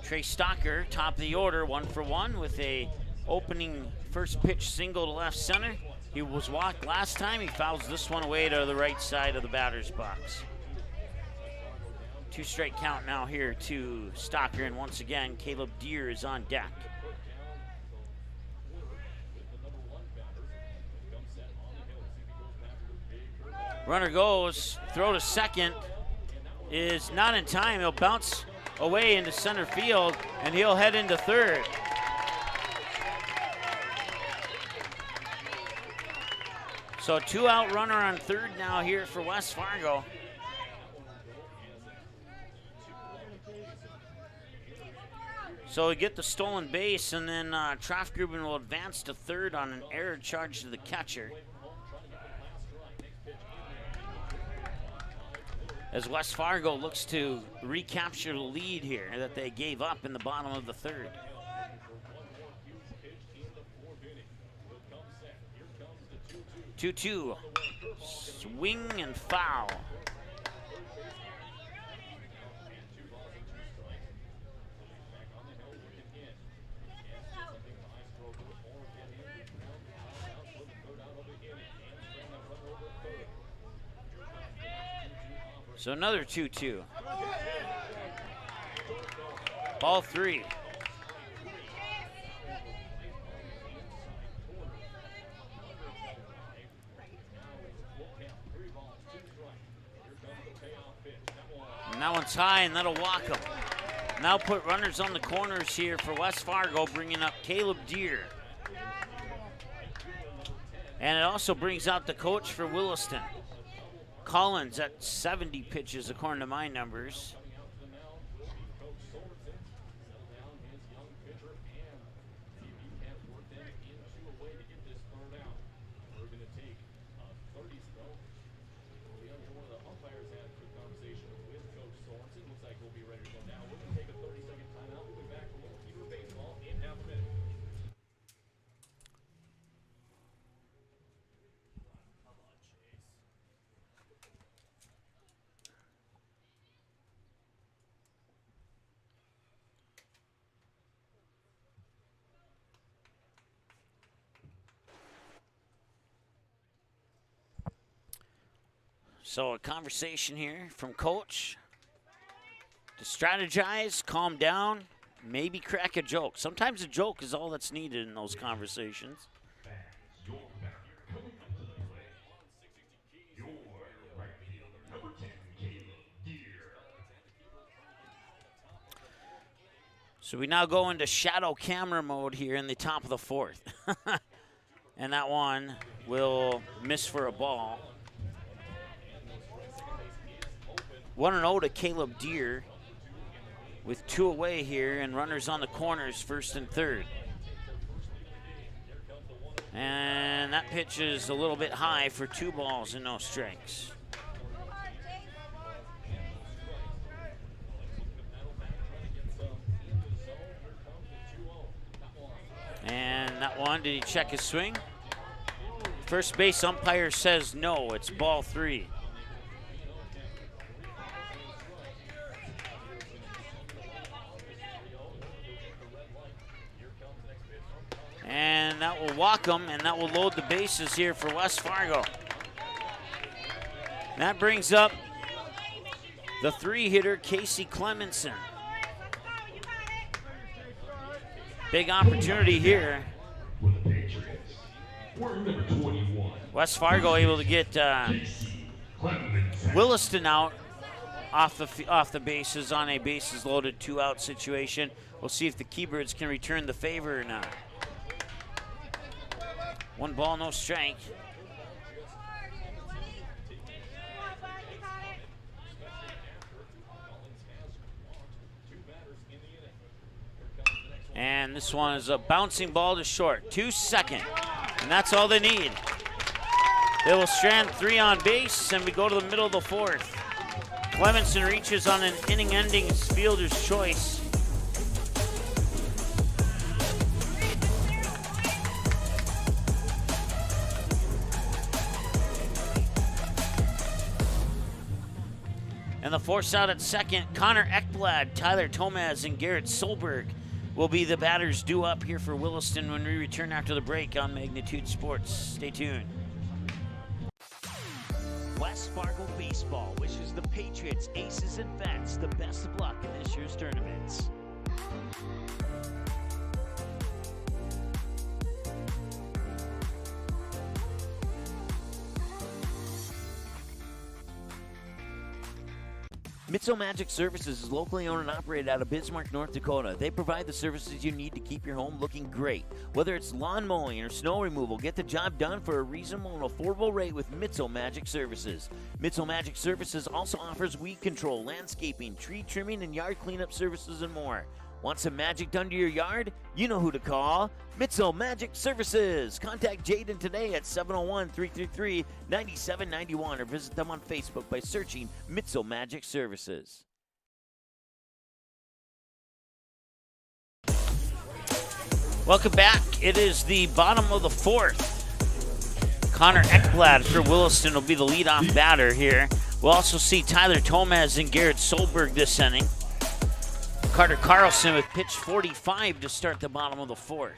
Trey Stocker, top of the order, 1 for 1 with a opening first pitch single to left center. He was walked last time. He fouls this one away to the right side of the batter's box. 2 strike count now here to Stocker, and once again, Caleb Deere is on deck. Runner goes, throw to second is not in time. He'll bounce away into center field, and he'll head into third. So 2-out runner on third now here for West Fargo. So we get the stolen base, and then Trofgruben will advance to third on an error charge to the catcher. As West Fargo looks to recapture the lead here that they gave up in the bottom of the 3rd. Two-two, swing and foul. So another 2-2. Ball 3. And that one's high, and that'll walk him. Now put runners on the corners here for West Fargo, bringing up Caleb Deere. And it also brings out the coach for Williston. Collins at 70 pitches according to my numbers. So a conversation here from coach to strategize, calm down, maybe crack a joke. Sometimes a joke is all that's needed in those conversations. So we now go into shadow camera mode here in the top of the 4th. And that one will miss for a ball. 1-0 to Caleb Deere with 2 away here, and runners on the corners, 1st and 3rd. And that pitch is a little bit high for 2 balls and no strikes. And that one, did he check his swing? First base umpire says no, it's ball 3. And that will walk him, and that will load the bases here for West Fargo. That brings up the 3-hitter, Casey Clemenson. Big opportunity here. For the Patriots, wearing number 21. West Fargo able to get Williston out off the bases on a bases loaded 2-out situation. We'll see if the Keybirds can return the favor or not. 1 ball, no strike. And this one is a bouncing ball to short, 2-2, and that's all they need. They will strand 3 on base, and we go to the middle of the 4th. Clemenson reaches on an inning-ending fielder's choice. And the force out at second, Connor Ekblad, Tyler Tomaz, and Garrett Solberg will be the batters due up here for Williston when we return after the break on Magnitude Sports. Stay tuned. West Fargo Baseball wishes the Patriots, Aces, and Vets the best of luck in this year's tournaments. Mitzel Magic Services is locally owned and operated out of Bismarck, North Dakota. They provide the services you need to keep your home looking great. Whether it's lawn mowing or snow removal, get the job done for a reasonable and affordable rate with Mitzel Magic Services. Mitzel Magic Services also offers weed control, landscaping, tree trimming, and yard cleanup services and more. Want some magic done to your yard? You know who to call. Mitzel Magic Services. Contact Jaden today at 701-333-9791 or visit them on Facebook by searching Mitzel Magic Services. Welcome back. It is the bottom of the 4th. Connor Ekblad for Williston will be the leadoff batter here. We'll also see Tyler Tomaz and Garrett Solberg this inning. Carter Carlson with pitch 45 to start the bottom of the 4th.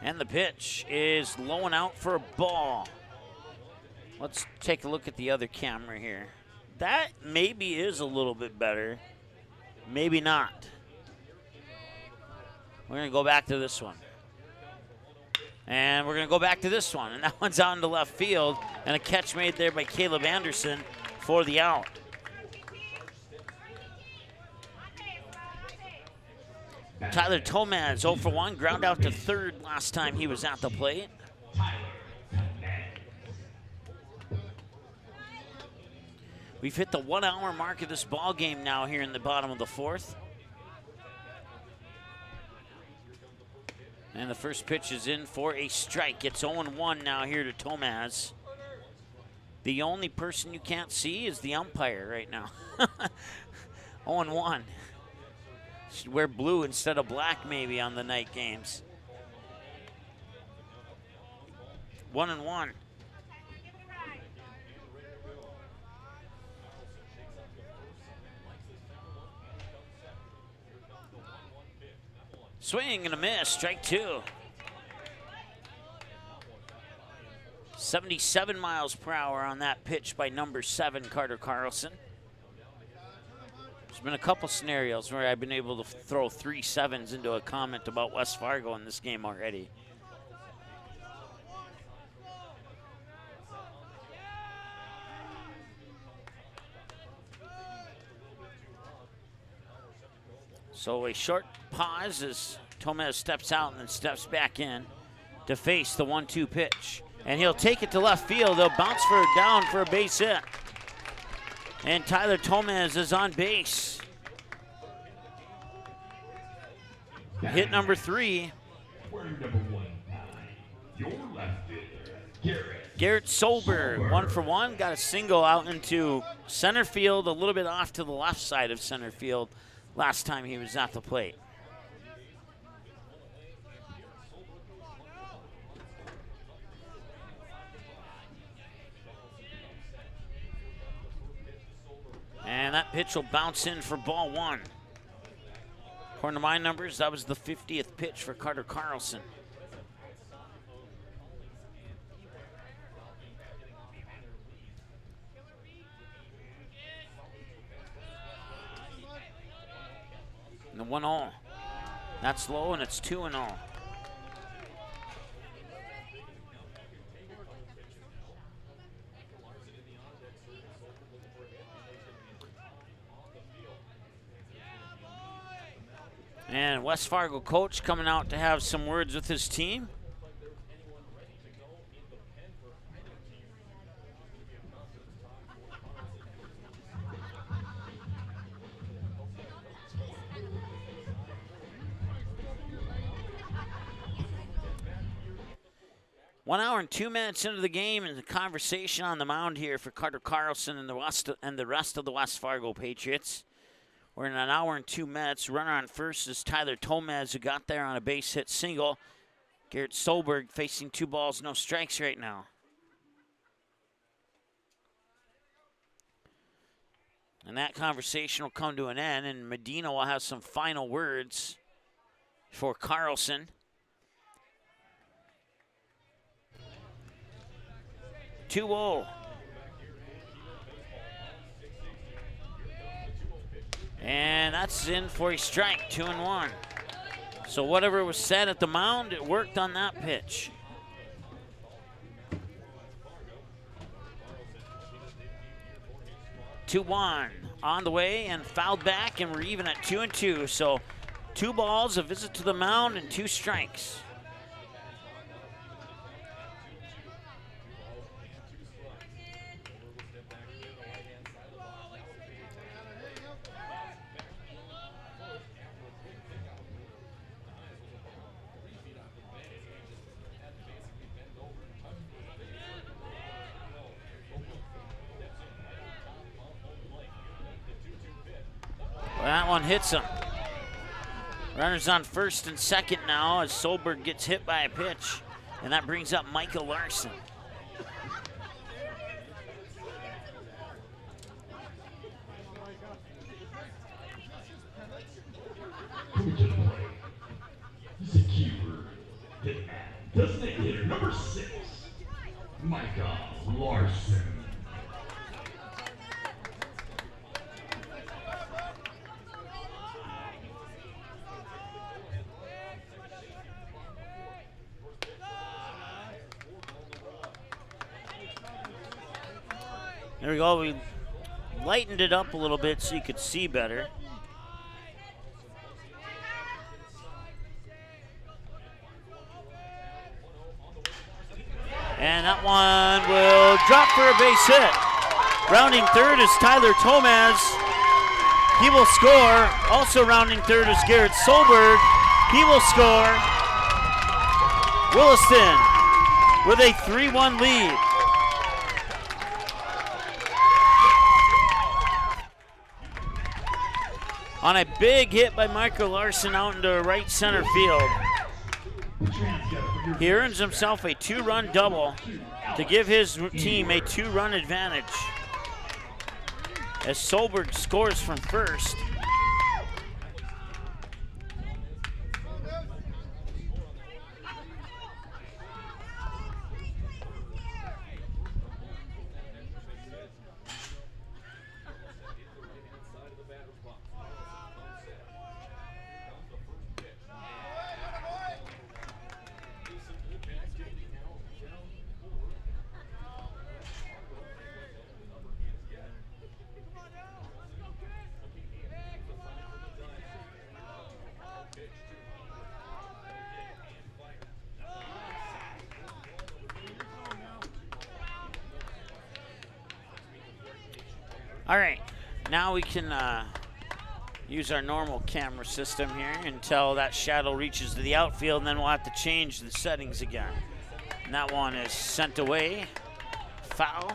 And the pitch is low and out for a ball. Let's take a look at the other camera here. That maybe is a little bit better. Maybe not. We're going to go back to this one. And we're going to go back to this one. And that one's out into left field. And a catch made there by Caleb Anderson for the out. Tyler Tomaz 0 for 1, ground out to third last time he was at the plate. We've hit the 1 hour mark of this ball game now here in the bottom of the 4th. And the first pitch is in for a strike. It's 0-1 now here to Tomaz. The only person you can't see is the umpire right now. 0-1. Should wear blue instead of black maybe on the night games. 1-1. Swing and a miss, strike 2. 77 miles per hour on that pitch by number 7, Carter Carlson. There's been a couple scenarios where I've been able to throw 3 sevens into a comment about West Fargo in this game already. So a short pause as Tomaz steps out and then steps back in to face the 1-2 pitch. And he'll take it to left field. They'll bounce for down for a base hit. And Tyler Tomaz is on base. Hit number 3. Garrett Solberg, 1 for 1, got a single out into center field, a little bit off to the left side of center field last time he was at the plate. And that pitch will bounce in for ball 1. According to my numbers, that was the 50th pitch for Carter Carlson. And the 1-0. That's low, and it's 2-0. And West Fargo coach coming out to have some words with his team. One hour and 2 minutes into the game, and the conversation on the mound here for Carter Carlson and the rest of the West Fargo Patriots. We're in an hour and 2 minutes. Runner on first is Tyler Tomaz, who got there on a base hit single. Garrett Solberg facing 2 balls, no strikes right now. And that conversation will come to an end, and Medina will have some final words for Carlson. 2-0. And that's in for a strike, 2-1. So whatever was said at the mound, it worked on that pitch. Two-1 on the way and fouled back, and we're even at 2-2. So 2 balls, a visit to the mound, and 2 strikes. That one hits him. Runners on first and second now as Solberg gets hit by a pitch, and that brings up Michael Larson. Coming to the plate, he's a keeper. Designated hitter number 6, Michael Larson. There we go. We lightened it up a little bit so you could see better. And that one will drop for a base hit. Rounding third is Tyler Tomaz. He will score. Also rounding third is Garrett Solberg. He will score. Williston with a 3-1 lead. On a big hit by Michael Larson out into right center field. He earns himself a 2-run double to give his team a 2-run advantage. As Solberg scores from first. All right, now we can use our normal camera system here until that shadow reaches to the outfield, and then we'll have to change the settings again. And that one is sent away, foul.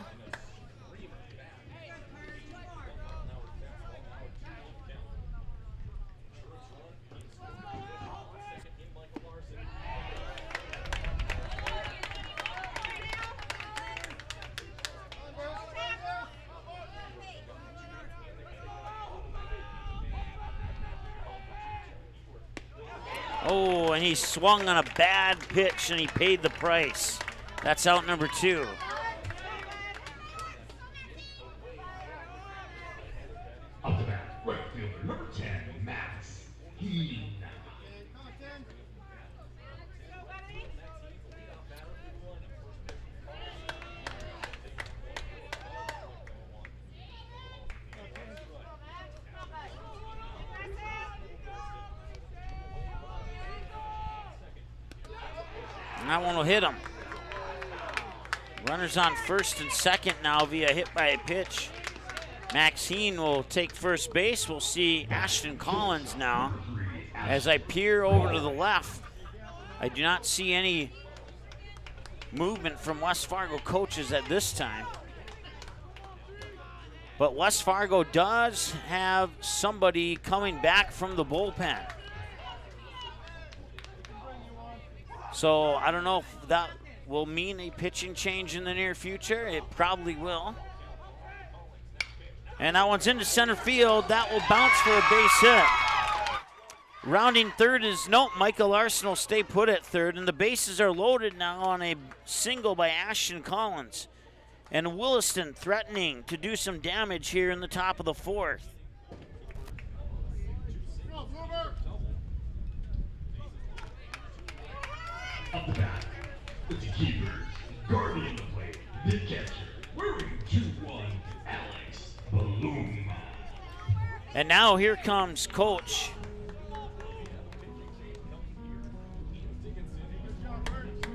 Oh, and he swung on a bad pitch, and he paid the price. That's out number 2. Up to bat, right fielder number 10, Max Heaton. That one will hit him. Runners on first and second now via hit by a pitch. Maxine will take first base. We'll see Ashton Collins now. As I peer over to the left, I do not see any movement from West Fargo coaches at this time. But West Fargo does have somebody coming back from the bullpen. So I don't know if that will mean a pitching change in the near future. It probably will. And that one's into center field. That will bounce for a base hit. Rounding third is, nope, Michael Larson will stay put at third. And the bases are loaded now on a single by Ashton Collins. And Williston threatening to do some damage here in the top of the fourth. Up the bat, it's the Keybirds, guarding the plate, the catcher, wearing 2-1, Alex Bloom. And now here comes Coach.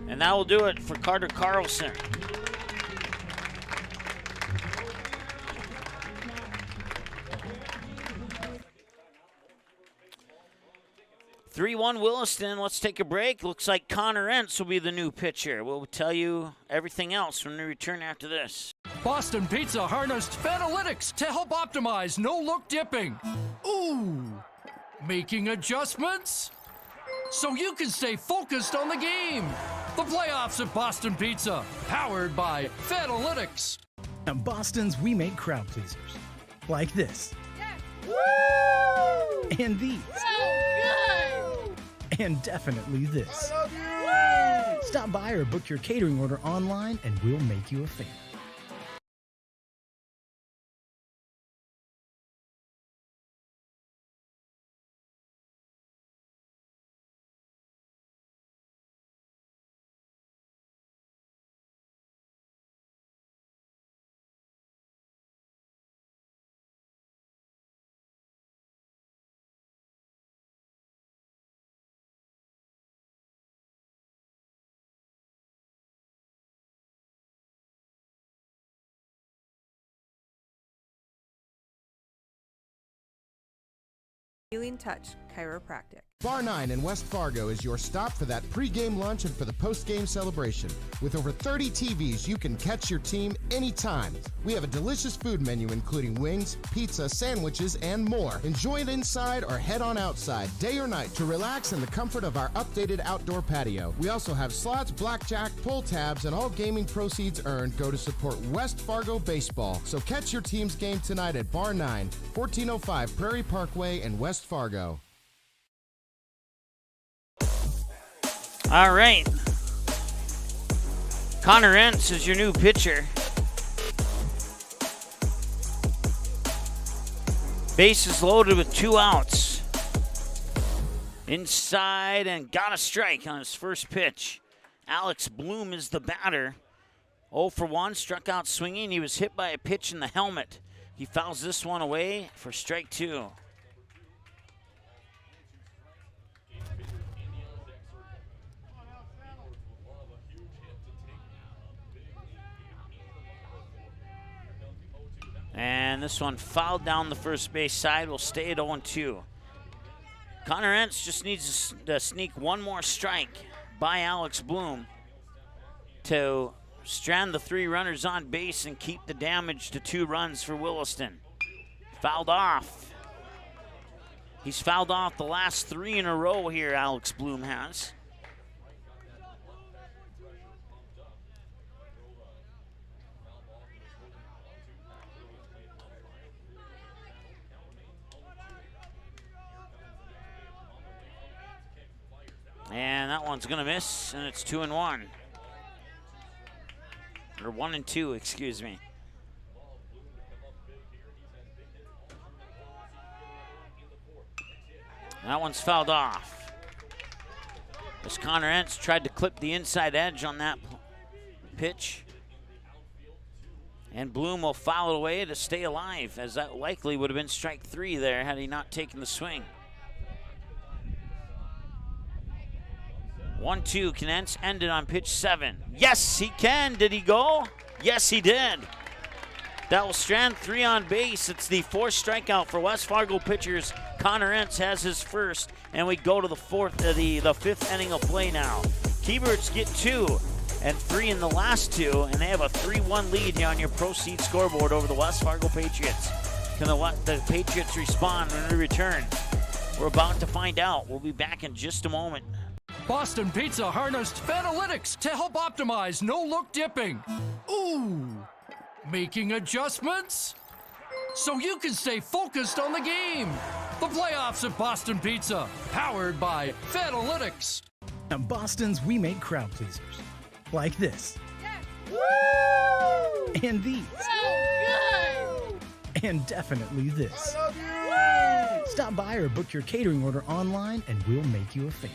And that will do it for Carter Carlson. (3-1) Williston. Let's take a break. Looks like Connor Entz will be the new pitcher. We'll tell you everything else when we return after this. Boston Pizza harnessed Fanalytics to help optimize no-look dipping. Ooh, making adjustments so you can stay focused on the game. The playoffs at Boston Pizza, powered by Fanalytics. At Boston's, we make crowd pleasers. Like this. Woo! And these. So good! And definitely this. I love you! Woo! Stop by or book your catering order online and we'll make you a fan. Healing Touch Chiropractic. Bar 9 in West Fargo is your stop for that pregame lunch and for the postgame celebration. With over 30 TVs, you can catch your team anytime. We have a delicious food menu including wings, pizza, sandwiches, and more. Enjoy it inside or head on outside, day or night, to relax in the comfort of our updated outdoor patio. We also have slots, blackjack, pull tabs, and all gaming proceeds earned go to support West Fargo baseball. So catch your team's game tonight at Bar 9, 1405 Prairie Parkway in West Fargo. All right. Connor Entz is your new pitcher. Bases loaded with 2 outs. Inside and got a strike on his first pitch. Alex Bloom is the batter. 0 for 1, struck out swinging. He was hit by a pitch in the helmet. He fouls this one away for strike 2. And this one fouled down the first base side. Will stay at 0-2. Connor Entz just needs to sneak one more strike by Alex Bloom to strand the 3 runners on base and keep the damage to 2 runs for Williston. Fouled off. He's fouled off the last 3 in a row here, Alex Bloom has. And that one's gonna miss, and it's 2-1. Or 1-2, excuse me. That one's fouled off. As Connor Entz tried to clip the inside edge on that pitch. And Bloom will foul it away to stay alive, as that likely would have been strike 3 there had he not taken the swing. 1-2, Knentz ended on pitch 7. Yes, he can. Did he go? Yes, he did. That will strand 3 on base. It's the 4th strikeout for West Fargo pitchers. Connor Entz has his first, and we go to the 5th inning of play now. Keybirds get 2 and 3 in the last 2, and they have a 3-1 lead here on your Proceed scoreboard over the West Fargo Patriots. Can the Patriots respond when we return? We're about to find out. We'll be back in just a moment. Boston Pizza harnessed Fanalytics to help optimize no-look dipping. Ooh, making adjustments so you can stay focused on the game. The playoffs at Boston Pizza, powered by Fanalytics. At Boston's, we make crowd pleasers. Like this. Woo! And these. So good! And definitely this. I love you! Stop by or book your catering order online and we'll make you a fan.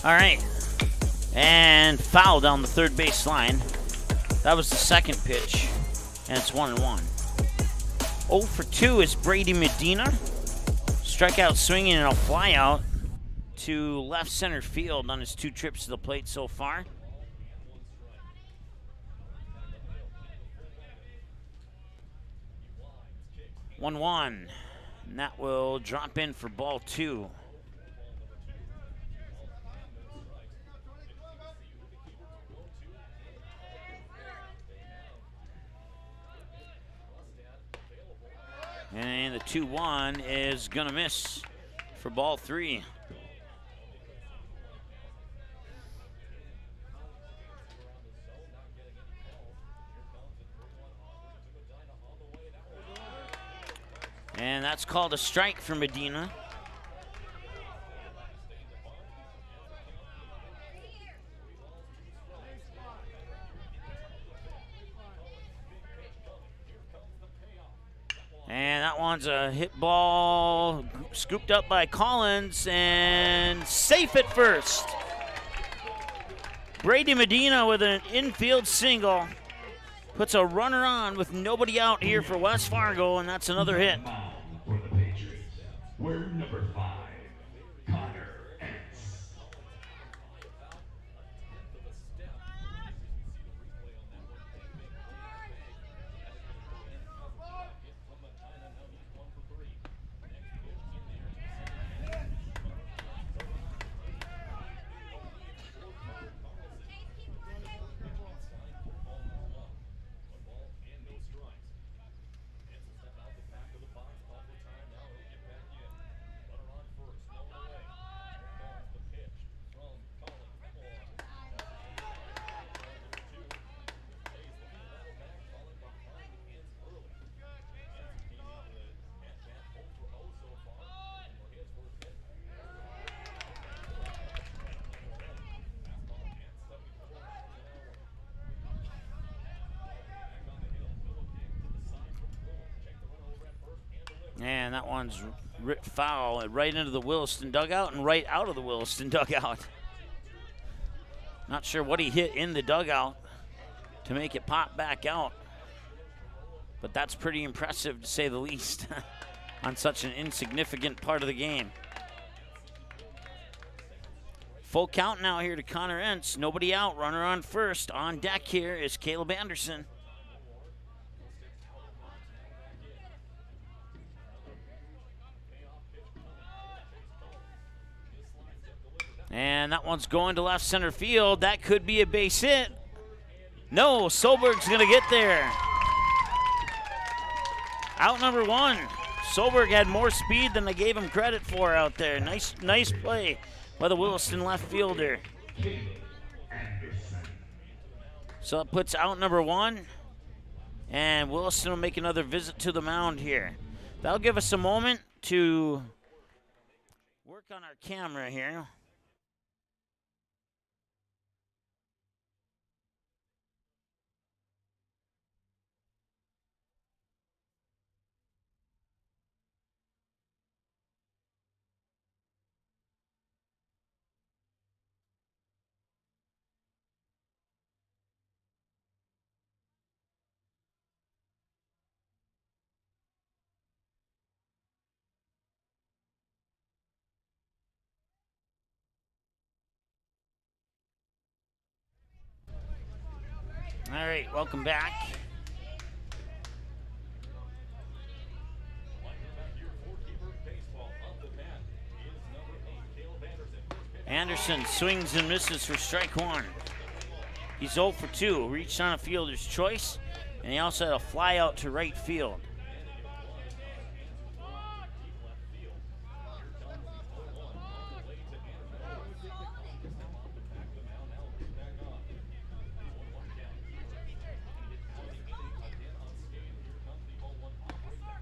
All right, and foul down the third base line. That was the second pitch, and it's 1-1. 0 for 2 is Brady Medina. Strikeout swinging and a flyout to left center field on his 2 trips to the plate so far. One, and that will drop in for ball 2. And the 2-1 is gonna miss for ball 3. And that's called a strike for Medina. And that one's a hit ball, scooped up by Collins, and safe at first. Brady Medina with an infield single puts a runner on with nobody out here for West Fargo, and that's another hit. For the Patriots, we're number 5, Connor Entz. And that one's ripped foul right into the Williston dugout and right out of the Williston dugout. Not sure what he hit in the dugout to make it pop back out, but that's pretty impressive to say the least on such an insignificant part of the game. Full count now here to Connor Entz. Nobody out, runner on first. On deck here is Caleb Anderson. And that one's going to left center field. That could be a base hit. No, Solberg's going to get there. Out number 1. Solberg had more speed than they gave him credit for out there. Nice play by the Williston left fielder. So it puts out number 1. And Williston will make another visit to the mound here. That'll give us a moment to work on our camera here. All right, welcome back. Anderson swings and misses for strike 1. He's 0 for 2, reached on a fielder's choice, and he also had a fly out to right field.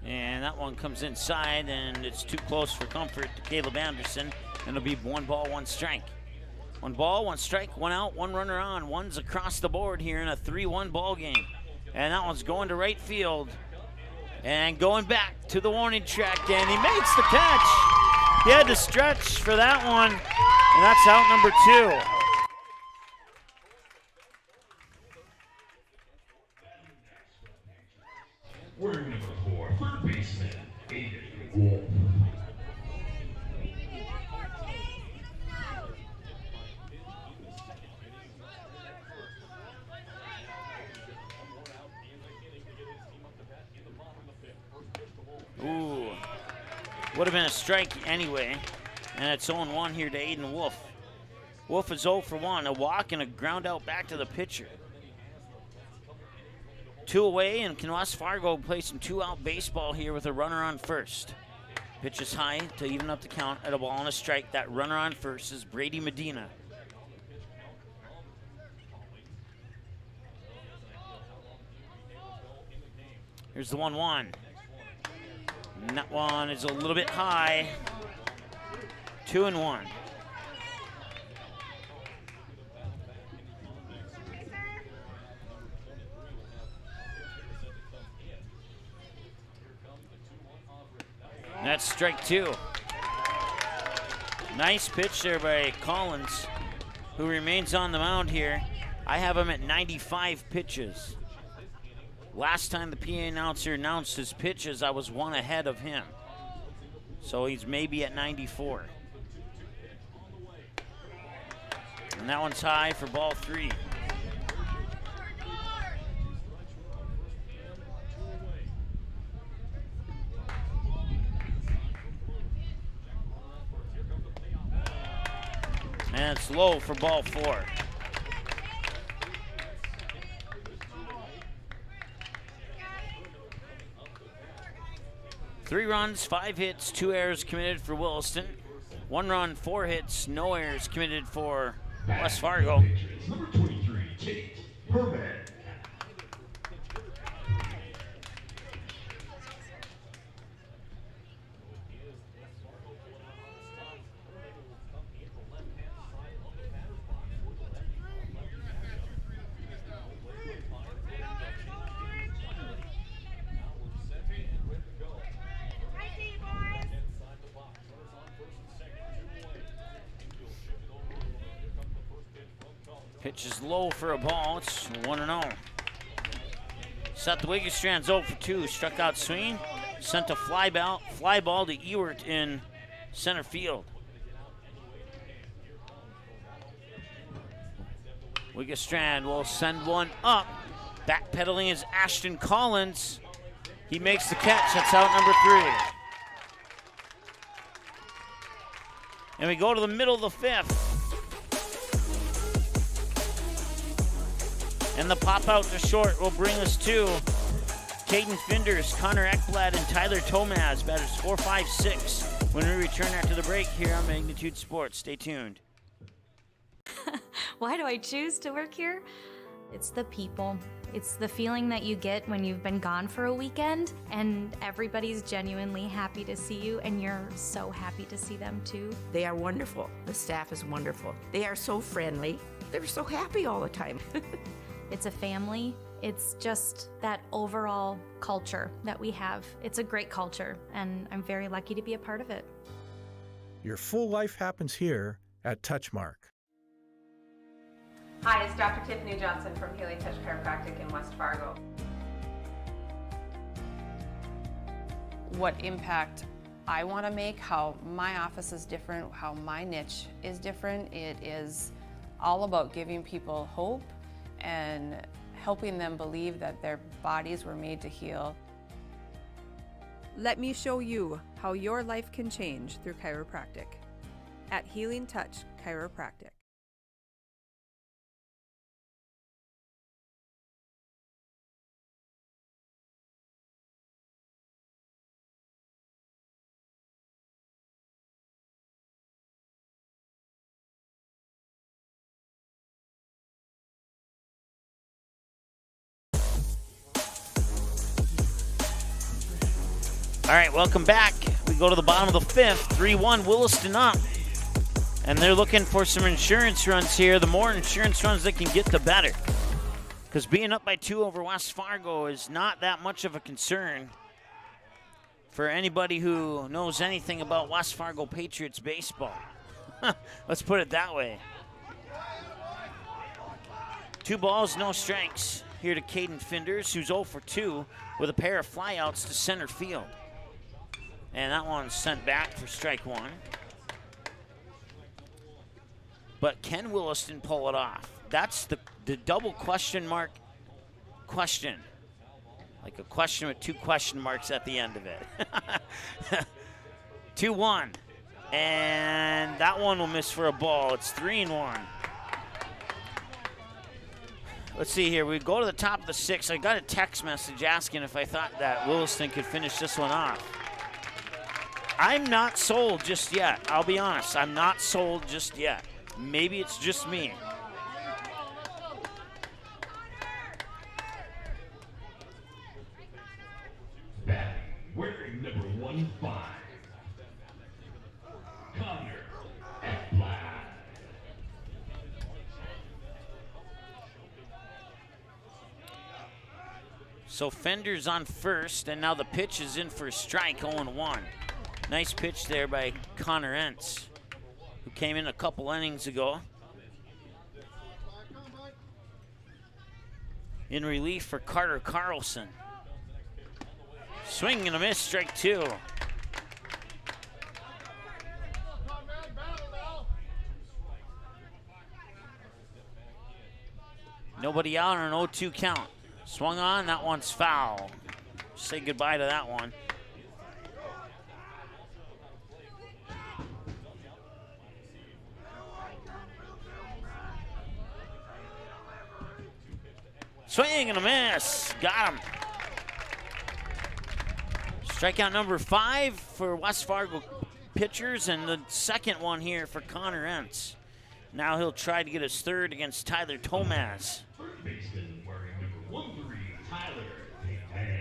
And that one comes inside, and it's too close for comfort to Caleb Anderson, and it'll be 1 ball, 1 strike. 1 ball, 1 strike, 1 out, 1 runner on. One's across the board here in a 3-1 ball game. And that one's going to right field and going back to the warning track, and he makes the catch. He had to stretch for that one, and that's out number 2. Wearing number 4, third baseman, Aiden Wolf. Ooh, would have been a strike anyway, and it's 0-1 here to Aiden Wolf. Wolf is 0 for 1, a walk and a ground out back to the pitcher. 2 away, and can West Fargo play some 2-out baseball here with a runner on first? Pitch is high to even up the count at a ball and a strike. That runner on first is Brady Medina. Here's the 1-1. And that one is a little bit high. 2-1. That's strike 2. Nice pitch there by Collins, who remains on the mound here. I have him at 95 pitches. Last time the PA announcer announced his pitches, I was 1 ahead of him. So he's maybe at 94. And that one's high for ball 3. And it's low for ball 4. Three runs, 5 hits, 2 errors committed for Williston. 1 run, 4 hits, no errors committed for West Fargo. Number 23, Tate Herman. Pitch is low for a ball. It's 1-0. Seth Wiggestrand's 0 for 2. Struck out swing. Sent a fly ball to Ewert in center field. Wiggestrand will send one up. Backpedaling is Ashton Collins. He makes the catch. That's out number 3. And we go to the middle of the 5th. And the pop out to short will bring us to Caden Finders, Connor Ekblad, and Tyler Tomaz. Batters 4, 5, 6. When we return after the break here on Magnitude Sports. Stay tuned. Why do I choose to work here? It's the people. It's the feeling that you get when you've been gone for a weekend and everybody's genuinely happy to see you and you're so happy to see them too. They are wonderful. The staff is wonderful. They are so friendly. They're so happy all the time. It's a family. It's just that overall culture that we have. It's a great culture, and I'm very lucky to be a part of it. Your full life happens here at Touchmark. Hi, it's Dr. Tiffany Johnson from Healing Touch Chiropractic in West Fargo. What impact I want to make, how my office is different, how my niche is different. It is all about giving people hope and helping them believe that their bodies were made to heal. Let me show you how your life can change through chiropractic at Healing Touch Chiropractic. All right, welcome back. We go to the bottom of the fifth, 3-1 Williston up. And they're looking for some insurance runs here. The more insurance runs they can get, the better. Because being up by 2 over West Fargo is not that much of a concern for anybody who knows anything about West Fargo Patriots baseball. Let's put it that way. 2 balls, no strikes. Here to Caden Finders, who's 0 for 2 with a pair of flyouts to center field. And that one's sent back for strike 1. But can Williston pull it off? That's the double question mark question. Like a question with 2 question marks at the end of it. 2-1. And that one will miss for a ball. It's 3-1. Let's see here. We go to the top of the 6th. I got a text message asking if I thought that Williston could finish this one off. I'm not sold just yet. I'll be honest. I'm not sold just yet. Maybe it's just me. Batting, wearing number 15, Connor Ekblad. So Fender's on first, and now the pitch is in for a strike, 0-1. Nice pitch there by Connor Entz, who came in a couple innings ago. In relief for Carter Carlson. Swing and a miss, strike 2. Nobody out on an 0-2 count. Swung on, that one's foul. Say goodbye to that one. Swing and a miss. Got him. Strikeout number 5 for West Fargo pitchers, and the second one here for Connor Entz. Now he'll try to get his third against Tyler Tomaz. Baseman wearing number 13, Tyler Tomaz.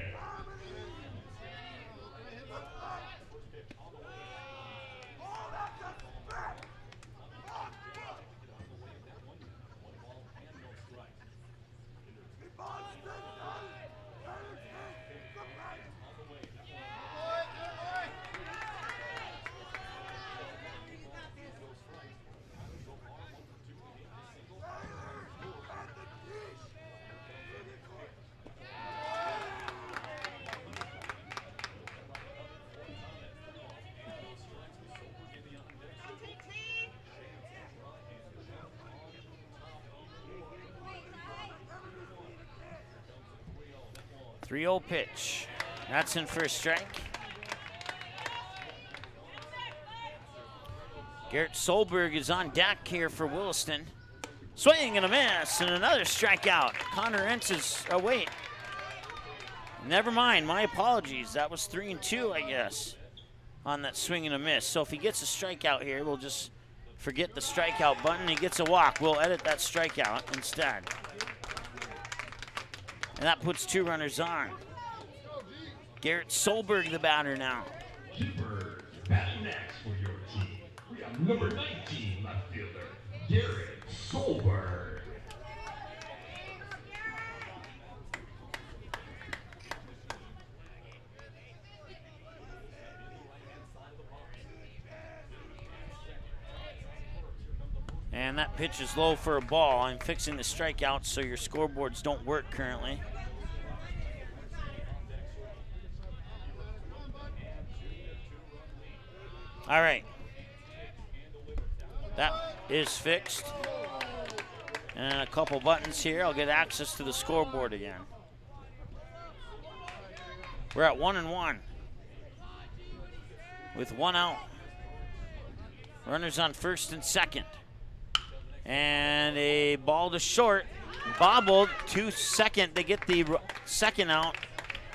.30 pitch. That's in for a strike. Garrett Solberg is on deck here for Williston. Swing and a miss, and another strikeout. Connor Entz is, oh wait. Never mind, my apologies. That was 3-2, I guess, on that swing and a miss. So if he gets a strikeout here, we'll just forget the strikeout button. He gets a walk. We'll edit that strikeout instead. And that puts 2 runners on. Garrett Solberg, the batter now. Keybirds batting next for your team. We have number 19 left fielder, Garrett Solberg. And that pitch is low for a ball. I'm fixing the strikeouts so your scoreboards don't work currently. All right. That is fixed. And a couple buttons here. I'll get access to the scoreboard again. We're at 1-1 with 1 out. Runners on first and second. And a ball to short, bobbled to second. They get the second out,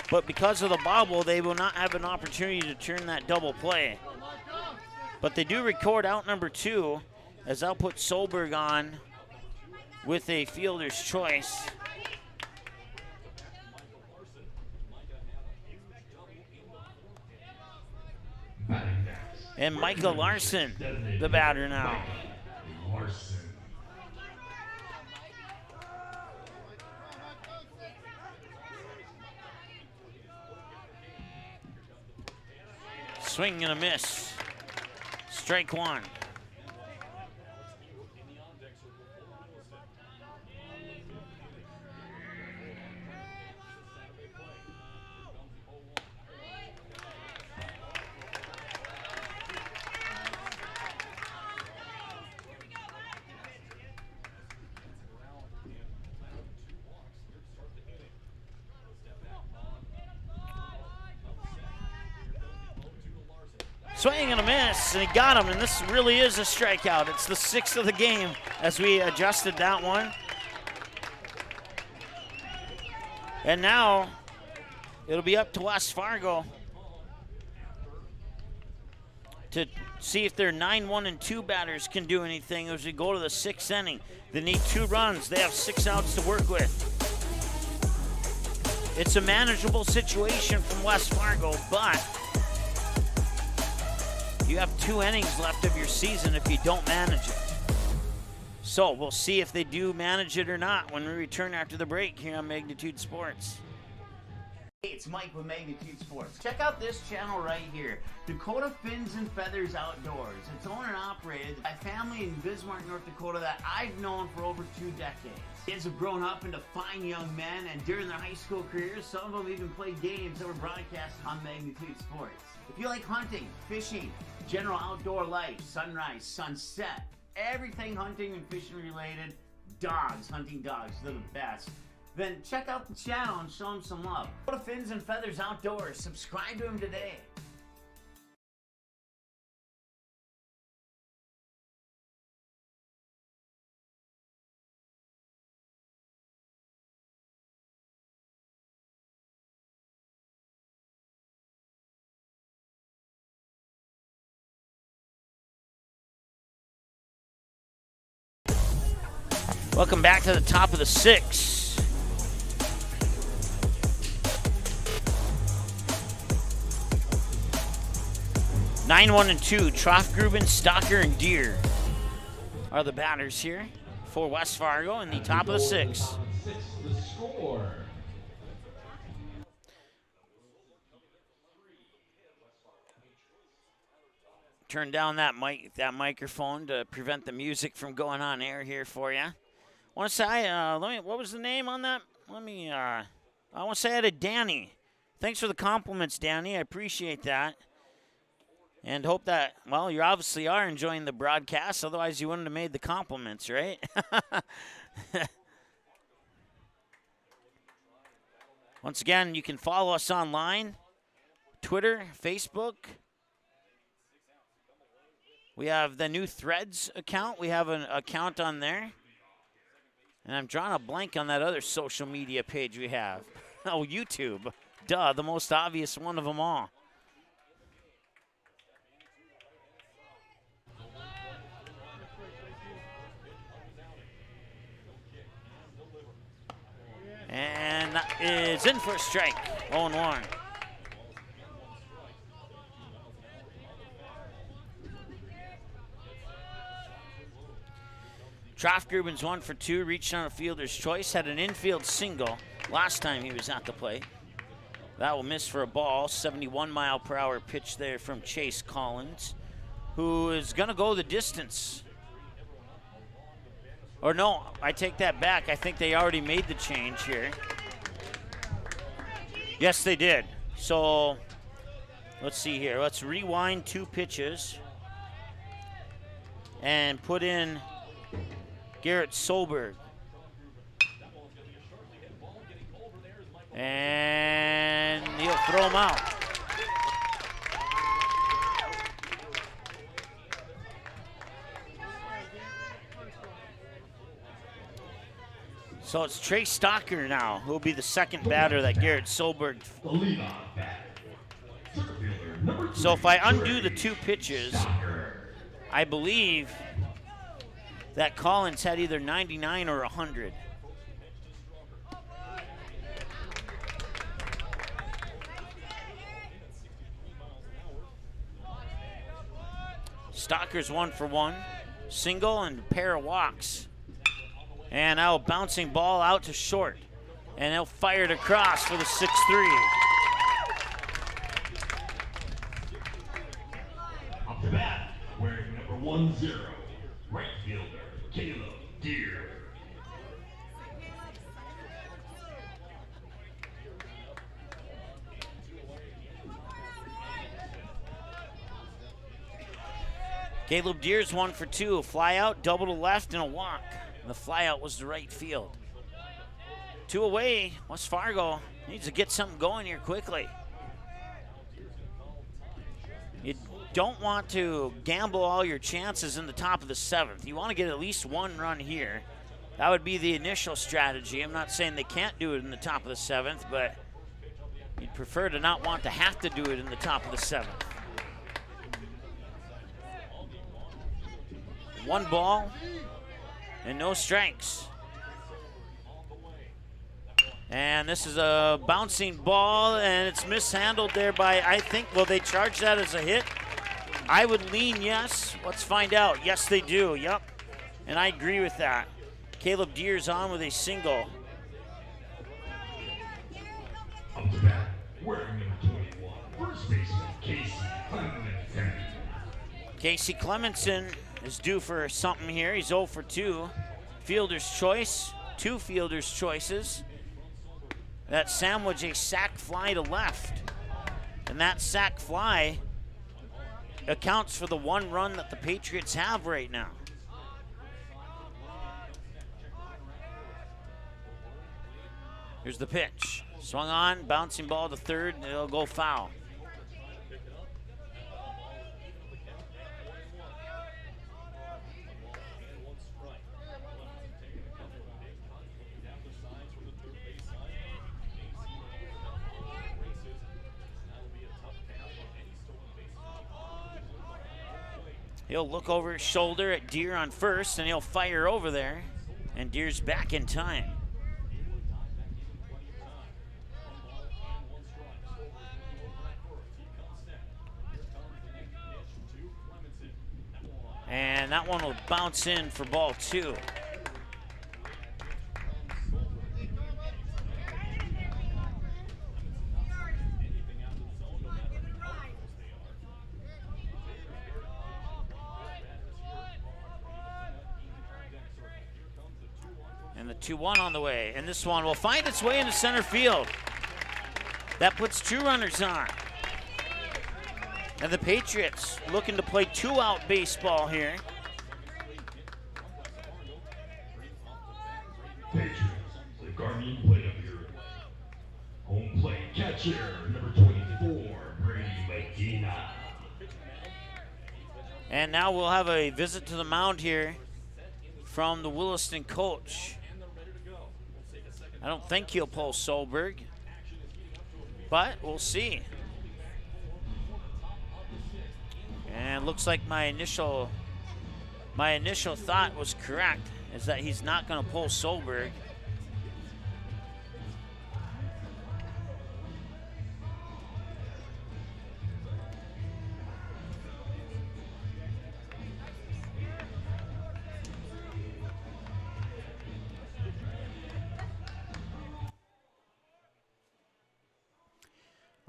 but because of the bobble, they will not have an opportunity to turn that double play. But they do record out number 2, as I'll put Solberg on with a fielder's choice. And Micah Larson, the batter now. Swing and a miss. Strike 1. Swing and a miss, and he got him, and this really is a strikeout. It's the 6th of the game as we adjusted that one. And now it'll be up to West Fargo to see if their 9-1-2 batters can do anything as we go to the 6th inning. They need 2 runs. They have 6 outs to work with. It's a manageable situation from West Fargo, but you have 2 innings left of your season if you don't manage it. So we'll see if they do manage it or not when we return after the break here on Magnitude Sports. Hey, it's Mike with Magnitude Sports. Check out this channel right here, Dakota Fins and Feathers Outdoors. It's owned and operated by a family in Bismarck, North Dakota that I've known for over 2 decades. Kids have grown up into fine young men, and during their high school careers, some of them even played games that were broadcast on Magnitude Sports. If you like hunting, fishing, general outdoor life, sunrise, sunset, everything hunting and fishing related, dogs, hunting dogs, they're the best. Then check out the channel and show them some love. Go to Fins and Feathers Outdoors. Subscribe to them today. Welcome back to the top of the 6th. 9-1-2, Troffgruben, Stocker, and Deer are the batters here for West Fargo in the top of the 6th. The score. Turn down that microphone to prevent the music from going on air here for you. I want to say, what was the name on that? I want to say hi to Danny. Thanks for the compliments, Danny. I appreciate that. And hope that, well, you obviously are enjoying the broadcast. Otherwise, you wouldn't have made the compliments, right? Once again, you can follow us online, Twitter, Facebook. We have the new Threads account. We have an account on there. And I'm drawing a blank on that other social media page we have. Oh, YouTube. Duh, the most obvious one of them all. And that is in for a strike. 0-1. Troftgruben's 1 for 2, reached on a fielder's choice, had an infield single last time he was at the plate. That will miss for a ball. 71-mile-per-hour pitch there from Chase Collins, who is going to go the distance. Or no, I take that back. I think they already made the change here. Yes, they did. So let's see here. Let's rewind 2 pitches and put in Garrett Solberg. And he'll throw him out. So it's Trey Stocker now, who will be the second batter that Garrett Solberg. So if I undo the 2 pitches, I believe that Collins had either 99 or 100. Stocker's 1 for 1, single and a pair of walks. And now a bouncing ball out to short. And he'll fire it across for the 6-3. Up to bat, wearing number 10, right fielder, Caleb Deere. Caleb Deere's 1 for 2, a fly out, double to left, and a walk. And the fly out was to right field. 2 away, West Fargo needs to get something going here quickly. You don't want to gamble all your chances in the top of the 7th. You want to get at least 1 run here. That would be the initial strategy. I'm not saying they can't do it in the top of the 7th, but you'd prefer to not want to have to do it in the top of the 7th. 1 ball and no strikes. And this is a bouncing ball, and it's mishandled there by, I think, will they charge that as a hit? I would lean yes. Let's find out. Yes, they do. Yep. And I agree with that. Caleb Deere's on with a single. Up to bat, wearing number 21, first baseman Casey Clemenson. Casey Clemenson is due for something here. He's 0 for 2. Fielder's choice, 2 fielder's choices. That sandwich a sac fly to left. And that sac fly accounts for the 1 run that the Patriots have right now. Here's the pitch. Swung on, bouncing ball to third, and it'll go foul. He'll look over his shoulder at Deere on first, and he'll fire over there. And Deere's back in time. And that one will bounce in for ball 2. And the 2-1 on the way. And this one will find its way into center field. That puts 2 runners on. And the Patriots looking to play 2-out baseball here. Patriots, the Guardian plate up here. Home plate catcher, number 24, Brady Medina. And now we'll have a visit to the mound here from the Williston coach. I don't think he'll pull Solberg, but we'll see. And looks like my initial thought was correct, is that he's not going to pull Solberg.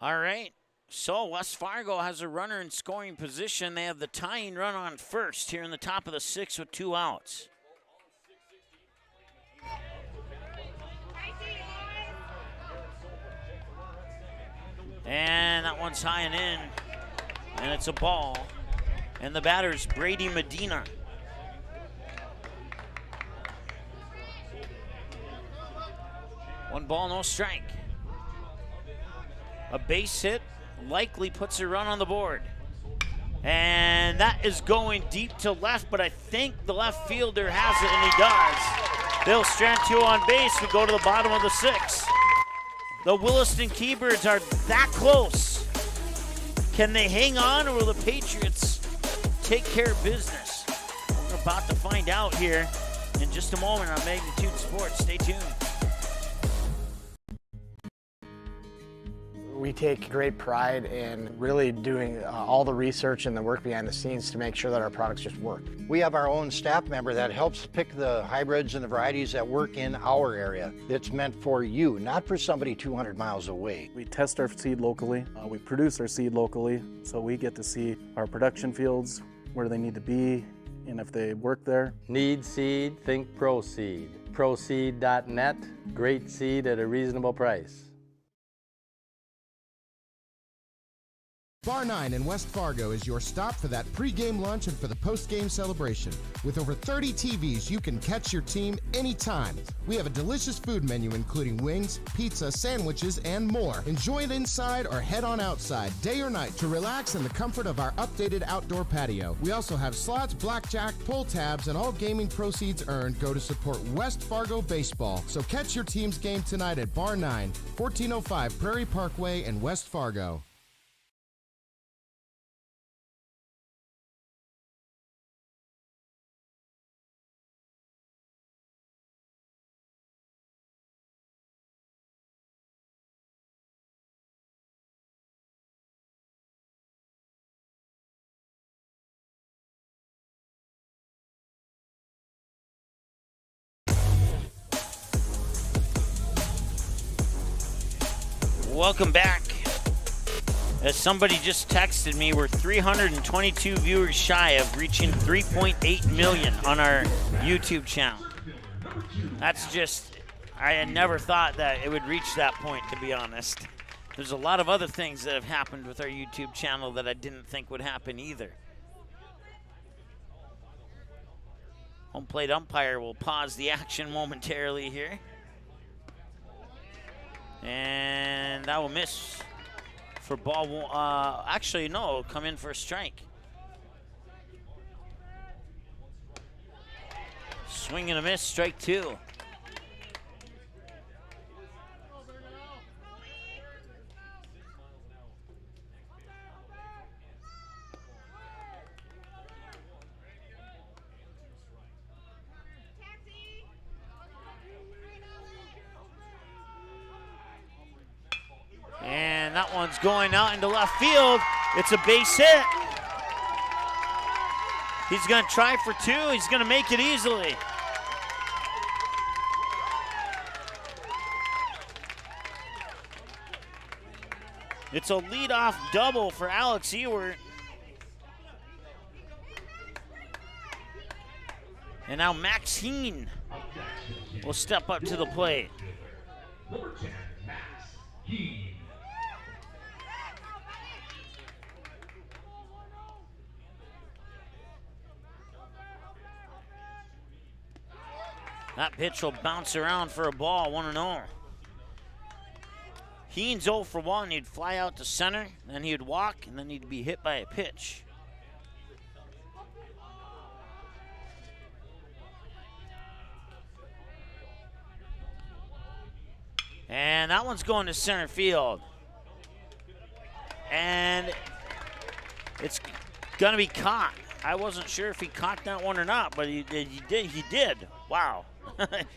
All right, so West Fargo has a runner in scoring position. They have the tying run on first here in the top of the 6th with 2 outs. And that one's high and in, and it's a ball. And the batter's Brady Medina. One ball, no strike. A base hit likely puts a run on the board. And that is going deep to left, but I think the left fielder has it, and he does. They'll strand 2 on base. We go to the bottom of the 6th. The Williston Keybirds are that close. Can they hang on, or will the Patriots take care of business? We're about to find out here in just a moment on Magnitude Sports. Stay tuned. We take great pride in really doing all the research and the work behind the scenes to make sure that our products just work. We have our own staff member that helps pick the hybrids and the varieties that work in our area. It's meant for you, not for somebody 200 miles away. We test our seed locally. We produce our seed locally, so we get to see our production fields, where they need to be, and if they work there. Need seed? Think ProSeed. ProSeed.net. Great seed at a reasonable price. Bar 9 in West Fargo is your stop for that pregame lunch and for the postgame celebration. With over 30 TVs, you can catch your team anytime. We have a delicious food menu including wings, pizza, sandwiches, and more. Enjoy it inside or head on outside, day or night, to relax in the comfort of our updated outdoor patio. We also have slots, blackjack, pull tabs, and all gaming proceeds earned go to support West Fargo baseball. So catch your team's game tonight at Bar 9, 1405 Prairie Parkway in West Fargo. Welcome back. As somebody just texted me, we're 322 viewers shy of reaching 3.8 million on our YouTube channel. That's just, I had never thought that it would reach that point, to be honest. There's a lot of other things that have happened with our YouTube channel that I didn't think would happen either. Home plate umpire will pause the action momentarily here. And that will miss for ball one. Actually, no, come in for a strike. Swing and a miss, strike 2. And that one's going out into left field. It's a base hit. He's going to try for 2. He's going to make it easily. It's a leadoff double for Alex Ewert. And now Max Heen will step up to the plate. Number 10, Max Heen. That pitch will bounce around for a ball, 1-0. Heen's 0 for 1. He'd fly out to center, then he'd walk, and then he'd be hit by a pitch. And that one's going to center field. And it's going to be caught. I wasn't sure if he caught that one or not, but he did. He did. Wow.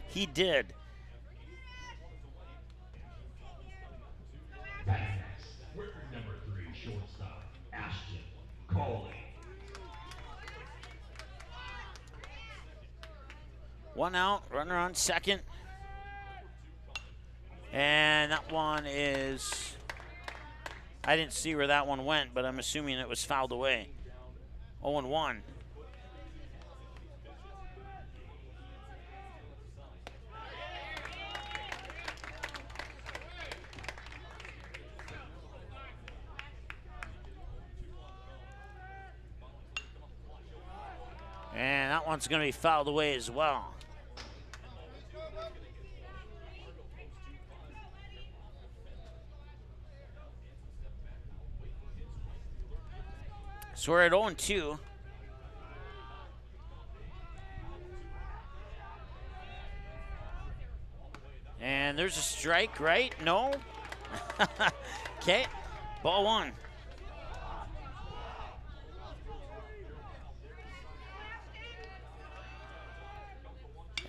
He did. We're number 3, shortstop, Ashton Coley. One out, runner on second. And that one is, I didn't see where that one went, but I'm assuming it was fouled away. 0-1. And that one's going to be fouled away as well. So we're at 0-2. And there's a strike, right? No? Okay, ball one.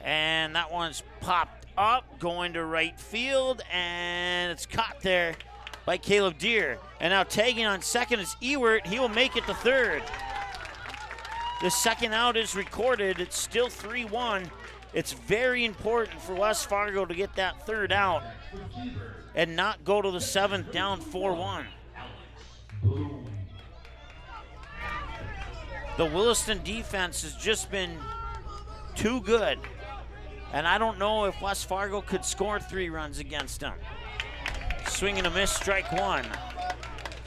And that one's popped up, going to right field, and it's caught there by Caleb Deere. And now tagging on second is Ewert. He will make it to third. The second out is recorded. It's still 3-1. It's very important for West Fargo to get that third out and not go to the seventh down 4-1. The Williston defense has just been too good. And I don't know if West Fargo could score 3 runs against them. Swing and a miss, strike one.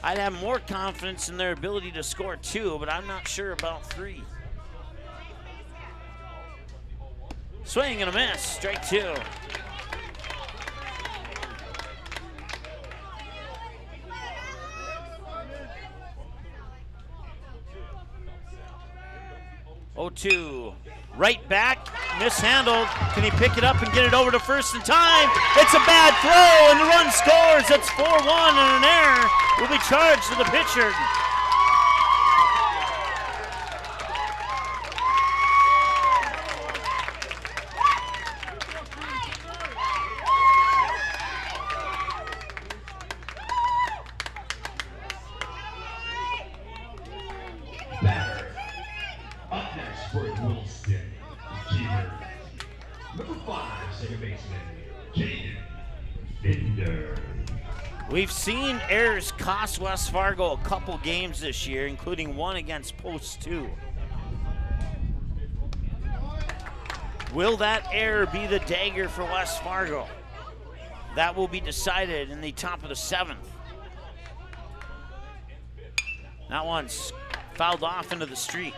I'd have more confidence in their ability to score 2, but I'm not sure about 3. Swing and a miss, strike 2. Oh-2. Right back, mishandled. Can he pick it up and get it over to first in time? It's a bad throw, and the run scores. It's 4-1, and an error will be charged to the pitcher. Batter. Up next for Williston, Keybirds. Number 5, second baseman, Caden Finder. We've seen errors cost West Fargo a couple games this year, including one against Post 2. Will that error be the dagger for West Fargo? That will be decided in the top of the 7th. That one's fouled off into the street.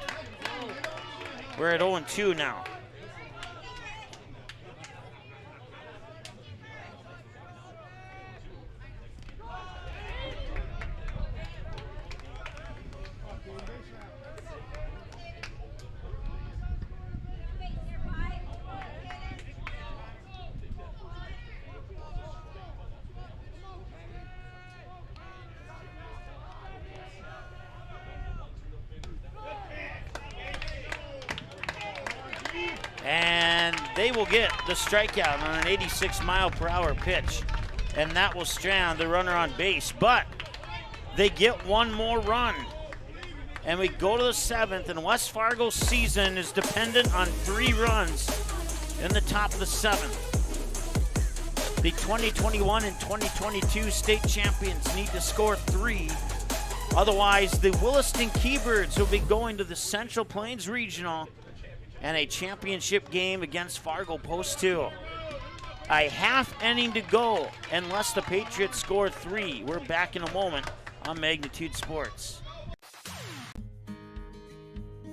We're at 0-2 now. And they will get the strikeout on an 86-mile-per-hour pitch. And that will strand the runner on base. But they get one more run. And we go to the 7th, and West Fargo's season is dependent on 3 runs in the top of the 7th. The 2021 and 2022 state champions need to score 3. Otherwise, the Williston Keybirds will be going to the Central Plains Regional and a championship game against Fargo Post 2. A half inning to go unless the Patriots score 3. We're back in a moment on Magnitude Sports.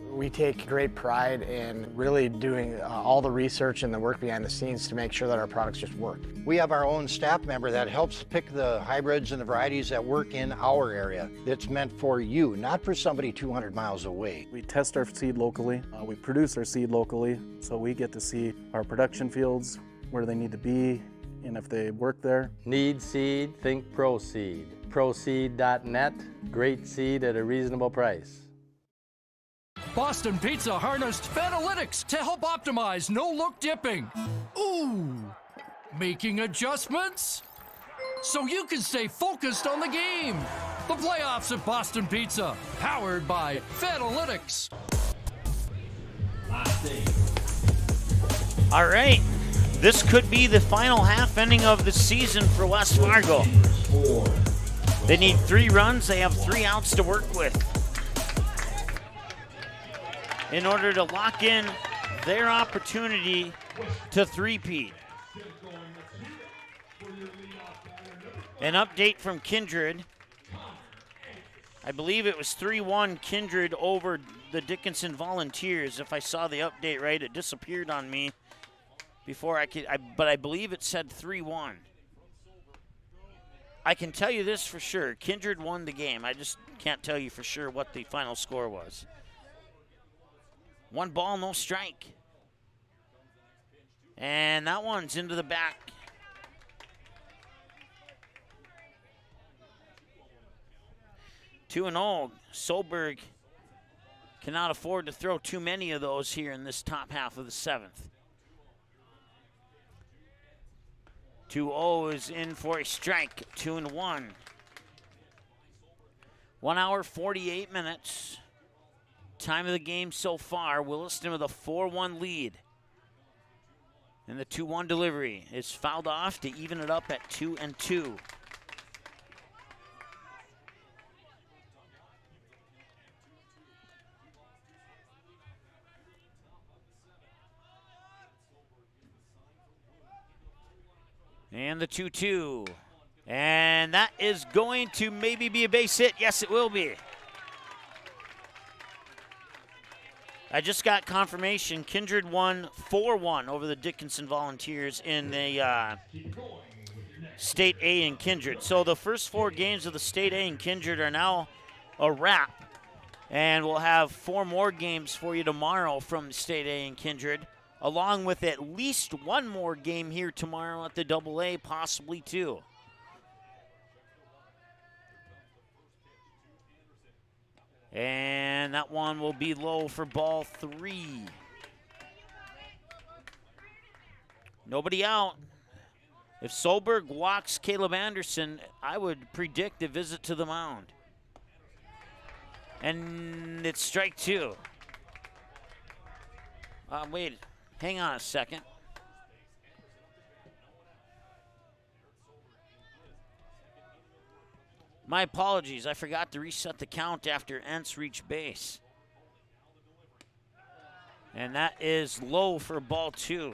We take great pride in really doing all the research and the work behind the scenes to make sure that our products just work. We have our own staff member that helps pick the hybrids and the varieties that work in our area. It's meant for you, not for somebody 200 miles away. We test our seed locally. We produce our seed locally, so we get to see our production fields, where they need to be, and if they work there. Need seed? Think ProSeed. ProSeed.net. Great seed at a reasonable price. Boston Pizza harnessed Fanalytics to help optimize no-look dipping. Ooh, making adjustments so you can stay focused on the game. The playoffs at Boston Pizza, powered by Fanalytics. All right, this could be the final half ending of the season for West Fargo. They need 3 runs. They have 3 outs to work with in order to lock in their opportunity to three-peat. An update from Kindred. I believe it was 3-1 Kindred over the Dickinson Volunteers. If I saw the update right, it disappeared on me before I could, but I believe it said 3-1. I can tell you this for sure. Kindred won the game. I just can't tell you for sure what the final score was. 1 ball, no strike. And that one's into the back. Two and old. Solberg cannot afford to throw too many of those here in this top half of the 7th. 2-0 is in for a strike. 2-1. 1 hour, 48 minutes. Time of the game so far, Williston with a 4-1 lead. And the 2-1 delivery is fouled off to even it up at 2-2. And the 2-2. And that is going to maybe be a base hit. Yes, it will be. I just got confirmation. Kindred won 4-1 over the Dickinson Volunteers in the State A in Kindred. So the first 4 games of the State A in Kindred are now a wrap. And we'll have 4 more games for you tomorrow from the State A in Kindred, along with at least 1 more game here tomorrow at the Double A, possibly 2. And that one will be low for ball 3. Nobody out. If Solberg walks Caleb Anderson, I would predict a visit to the mound. And it's strike 2. Wait, hang on a second. My apologies, I forgot to reset the count after Entz reached base. And that is low for ball 2.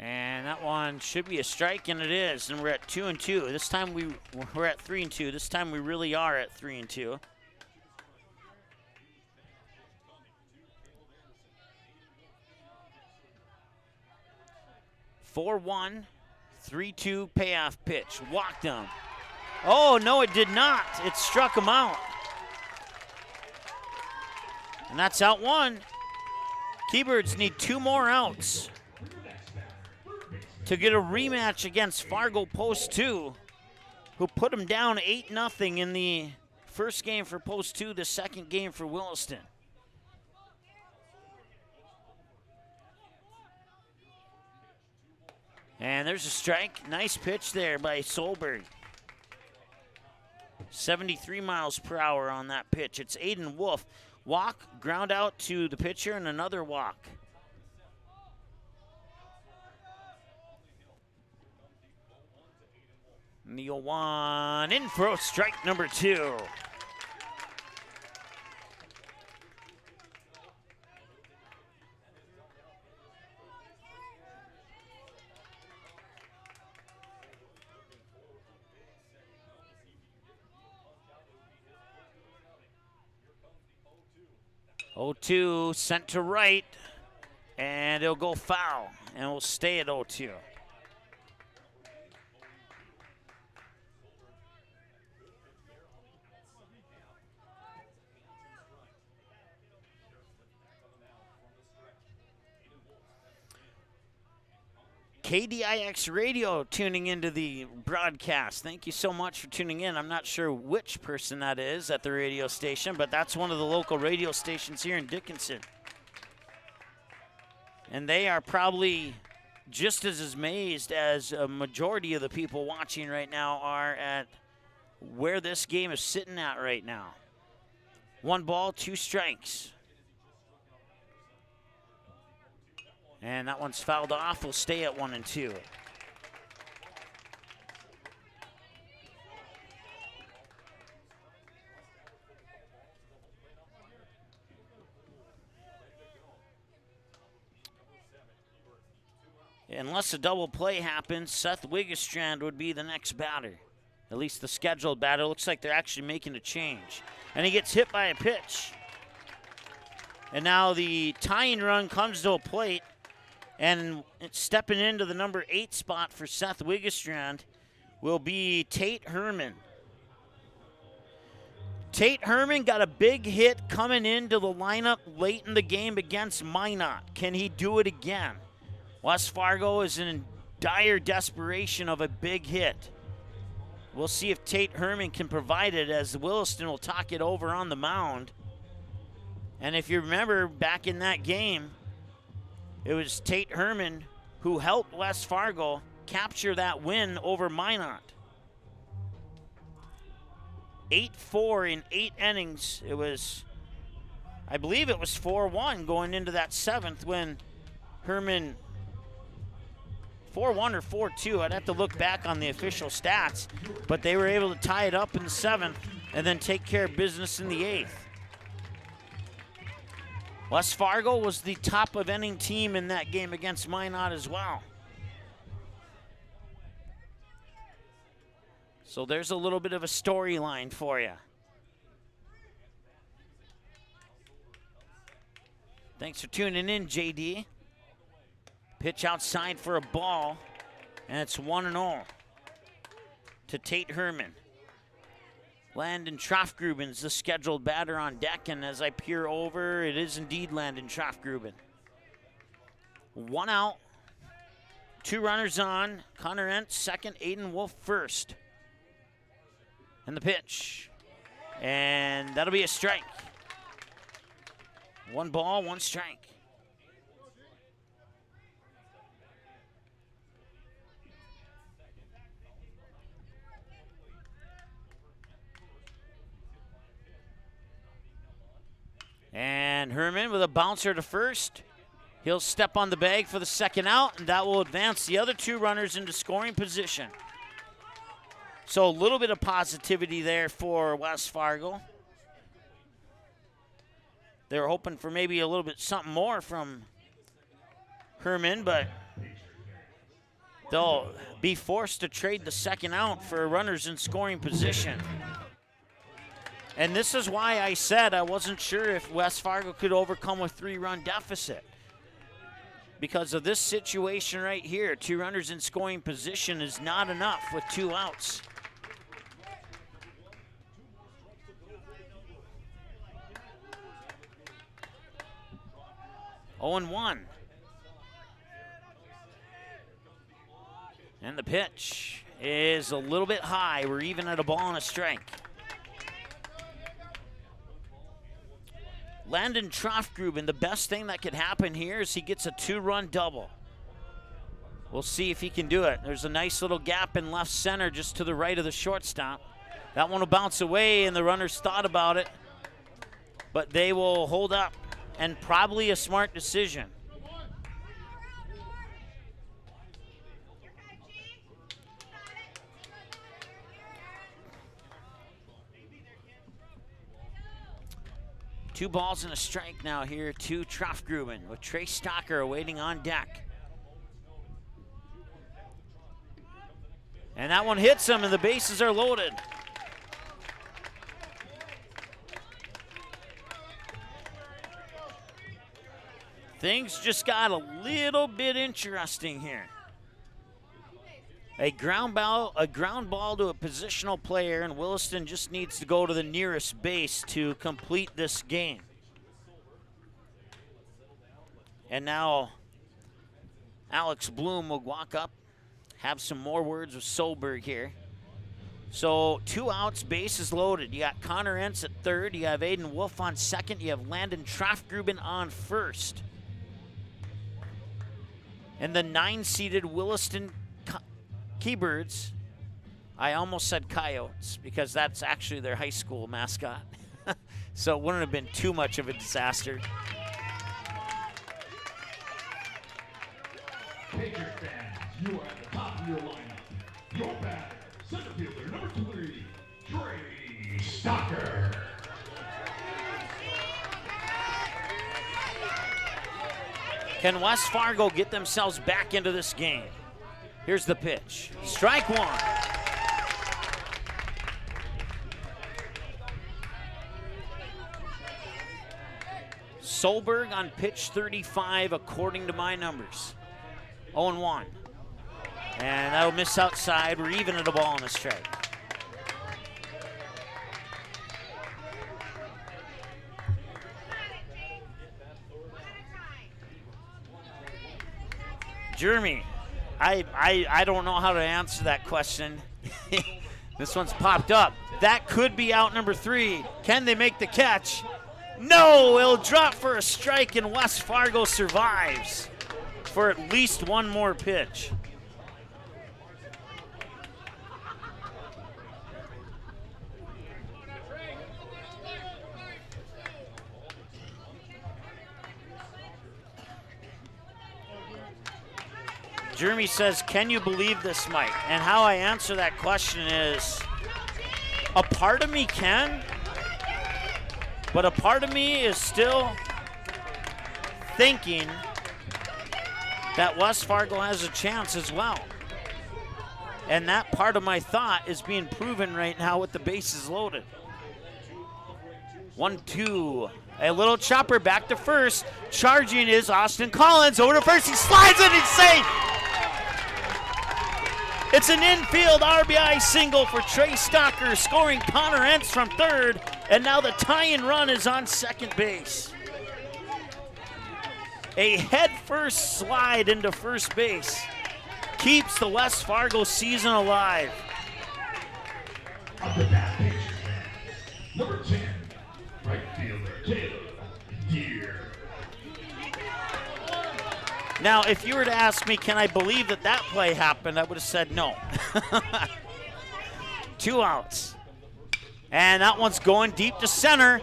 And that one should be a strike, and it is. And we're at 2-2. This time we're at 3-2. This time we really are at 3-2. (4-1), 3-2 payoff pitch. Walked him. Oh, no, it did not. It struck him out. And that's out 1. Keybirds need 2 more outs to get a rematch against Fargo Post 2, who put them down 8-0 in the first game for Post 2, the second game for Williston. And there's a strike. Nice pitch there by Solberg. 73 miles per hour on that pitch. It's Aiden Wolf. Walk, ground out to the pitcher, and another walk. Neil one in for strike number 2. 0-2 sent to right, and it'll go foul, and we'll stay at 0-2. KDIX Radio tuning into the broadcast. Thank you so much for tuning in. I'm not sure which person that is at the radio station, but that's one of the local radio stations here in Dickinson. And they are probably just as amazed as a majority of the people watching right now are at where this game is sitting at right now. 1 ball, 2 strikes. And that one's fouled off. We'll stay at 1-2. Unless a double play happens, Seth Wiggestrand would be the next batter. At least the scheduled batter. Looks like they're actually making a change. And he gets hit by a pitch. And now the tying run comes to a plate. And stepping into the number 8 spot for Seth Wiggestrand will be Tate Herman. Tate Herman got a big hit coming into the lineup late in the game against Minot. Can he do it again? West Fargo is in dire desperation of a big hit. We'll see if Tate Herman can provide it, as Williston will talk it over on the mound. And if you remember back in that game, it was Tate Herman who helped West Fargo capture that win over Minot. 8-4 in 8 innings. It was, I believe it was 4-1 going into that 7th when Herman, 4-1 or 4-2. I'd have to look back on the official stats, but they were able to tie it up in the 7th and then take care of business in the 8th. West Fargo was the top of inning team in that game against Minot as well. So there's a little bit of a storyline for you. Thanks for tuning in, JD. Pitch outside for a ball, and it's 1-0 to Tate Herman. Landon Trofgruben's the scheduled batter on deck, and as I peer over, it is indeed Landon Trofgruben. 1 out, 2 runners on. Connor Entz second, Aiden Wolf first. And the pitch, and that'll be a strike. 1 ball, 1 strike. And Herman with a bouncer to first. He'll step on the bag for the 2nd out, and that will advance the other 2 runners into scoring position. So a little bit of positivity there for West Fargo. They were hoping for maybe a little bit something more from Herman, but they'll be forced to trade the 2nd out for runners in scoring position. And this is why I said I wasn't sure if West Fargo could overcome a 3-run deficit. Because of this situation right here, 2 runners in scoring position is not enough with 2 outs. Oh, 0-1. And the pitch is a little bit high. We're even at a ball and a strike. Landon Trofgruben, the best thing that could happen here is he gets a 2-run double. We'll see if he can do it. There's a nice little gap in left center just to the right of the shortstop. That one will bounce away, and the runners thought about it, but they will hold up, and probably a smart decision. Two balls and a strike now here to Trofgruben with Trey Stocker awaiting on deck. And that one hits him, and the bases are loaded. Things just got a little bit interesting here. A ground ball to a positional player, and Williston just needs to go to the nearest base to complete this game. And now Alex Bloom will walk up, have some more words with Solberg here. So 2 outs, bases loaded. You got Connor Entz at third. You have Aiden Wolf on second. You have Landon Trafgruben on first. And the 9-seeded Williston Keybirds, I almost said Coyotes because that's actually their high school mascot. So it wouldn't have been too much of a disaster. Patriot fans, you are at the top of your lineup. Your batter, center fielder, number 3, Trey Stocker. Can West Fargo get themselves back into this game? Here's the pitch. Strike one. Solberg on pitch 35 according to my numbers. 0-1. And that'll miss outside. We're even at a ball and a strike. Jeremy, I don't know how to answer that question. This one's popped up. That could be out number 3. Can they make the catch? No, it'll drop for a strike, and West Fargo survives for at least one more pitch. Jeremy says, can you believe this, Mike? And how I answer that question is, a part of me can, but a part of me is still thinking that West Fargo has a chance as well. And that part of my thought is being proven right now with the bases loaded. 1-2. A little chopper back to first. Charging is Austin Collins. Over to first. He slides it. He's safe. It's an infield RBI single for Trey Stocker, scoring Connor Entz from third, and now the tie-in run is on second base. A head-first slide into first base keeps the West Fargo season alive. Up the bat pitcher, number 10, right fielder, Caleb Deere. Now, if you were to ask me, can I believe that that play happened, I would have said no. 2 outs. And that one's going deep to center.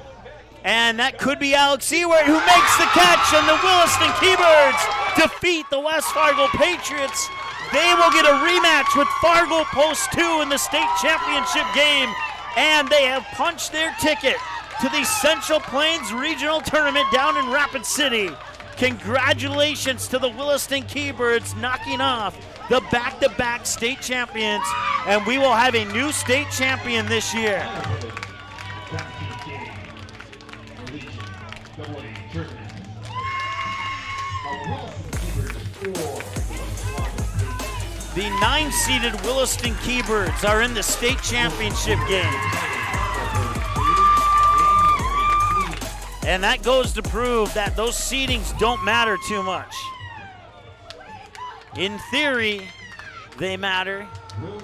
And that could be Alex Ewart who makes the catch, and the Williston Keybirds defeat the West Fargo Patriots. They will get a rematch with Fargo Post 2 in the state championship game, and they have punched their ticket to the Central Plains Regional Tournament down in Rapid City. Congratulations to the Williston Keybirds knocking off the back-to-back state champions, and we will have a new state champion this year. The 9-seeded Williston Keybirds are in the state championship game. And that goes to prove that those seedings don't matter too much. In theory, they matter,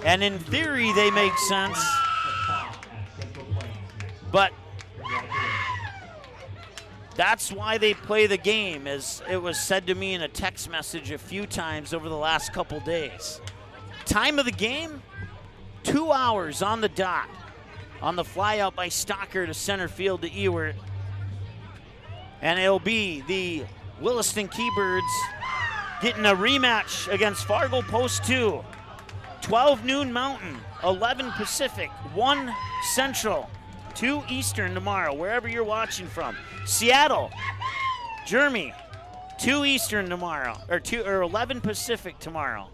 and in theory, they make sense. But that's why they play the game, as it was said to me in a text message a few times over the last couple days. Time of the game, 2 hours on the dot. On the fly out by Stocker to center field to Ewart. And it'll be the Williston Keybirds getting a rematch against Fargo Post 2. 12 noon Mountain, 11 Pacific, 1 Central, 2 Eastern tomorrow, wherever you're watching from. Seattle, Jeremy, 2 Eastern tomorrow, or 11 Pacific tomorrow.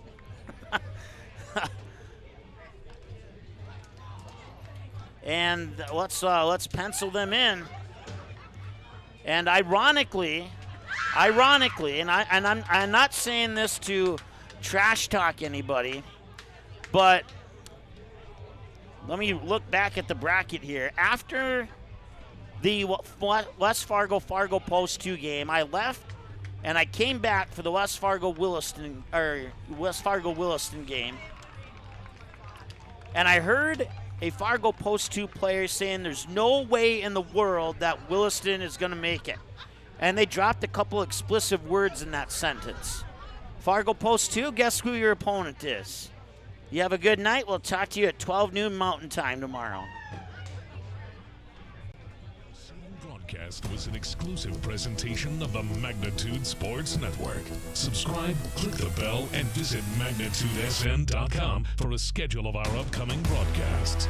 And let's pencil them in. And ironically, Ironically, and I'm not saying this to trash talk anybody, but let me look back at the bracket here. After the West Fargo Post 2 game, I left and I came back for the West Fargo Williston game, and I heard a Fargo Post 2 player saying there's no way in the world that Williston is going to make it. And they dropped a couple explicit words in that sentence. Fargo Post 2, guess who your opponent is? You have a good night. We'll talk to you at 12 noon Mountain Time tomorrow. Broadcast was an exclusive presentation of the Magnitude Sports Network. Subscribe, click the bell, and visit magnitudesn.com for a schedule of our upcoming broadcasts.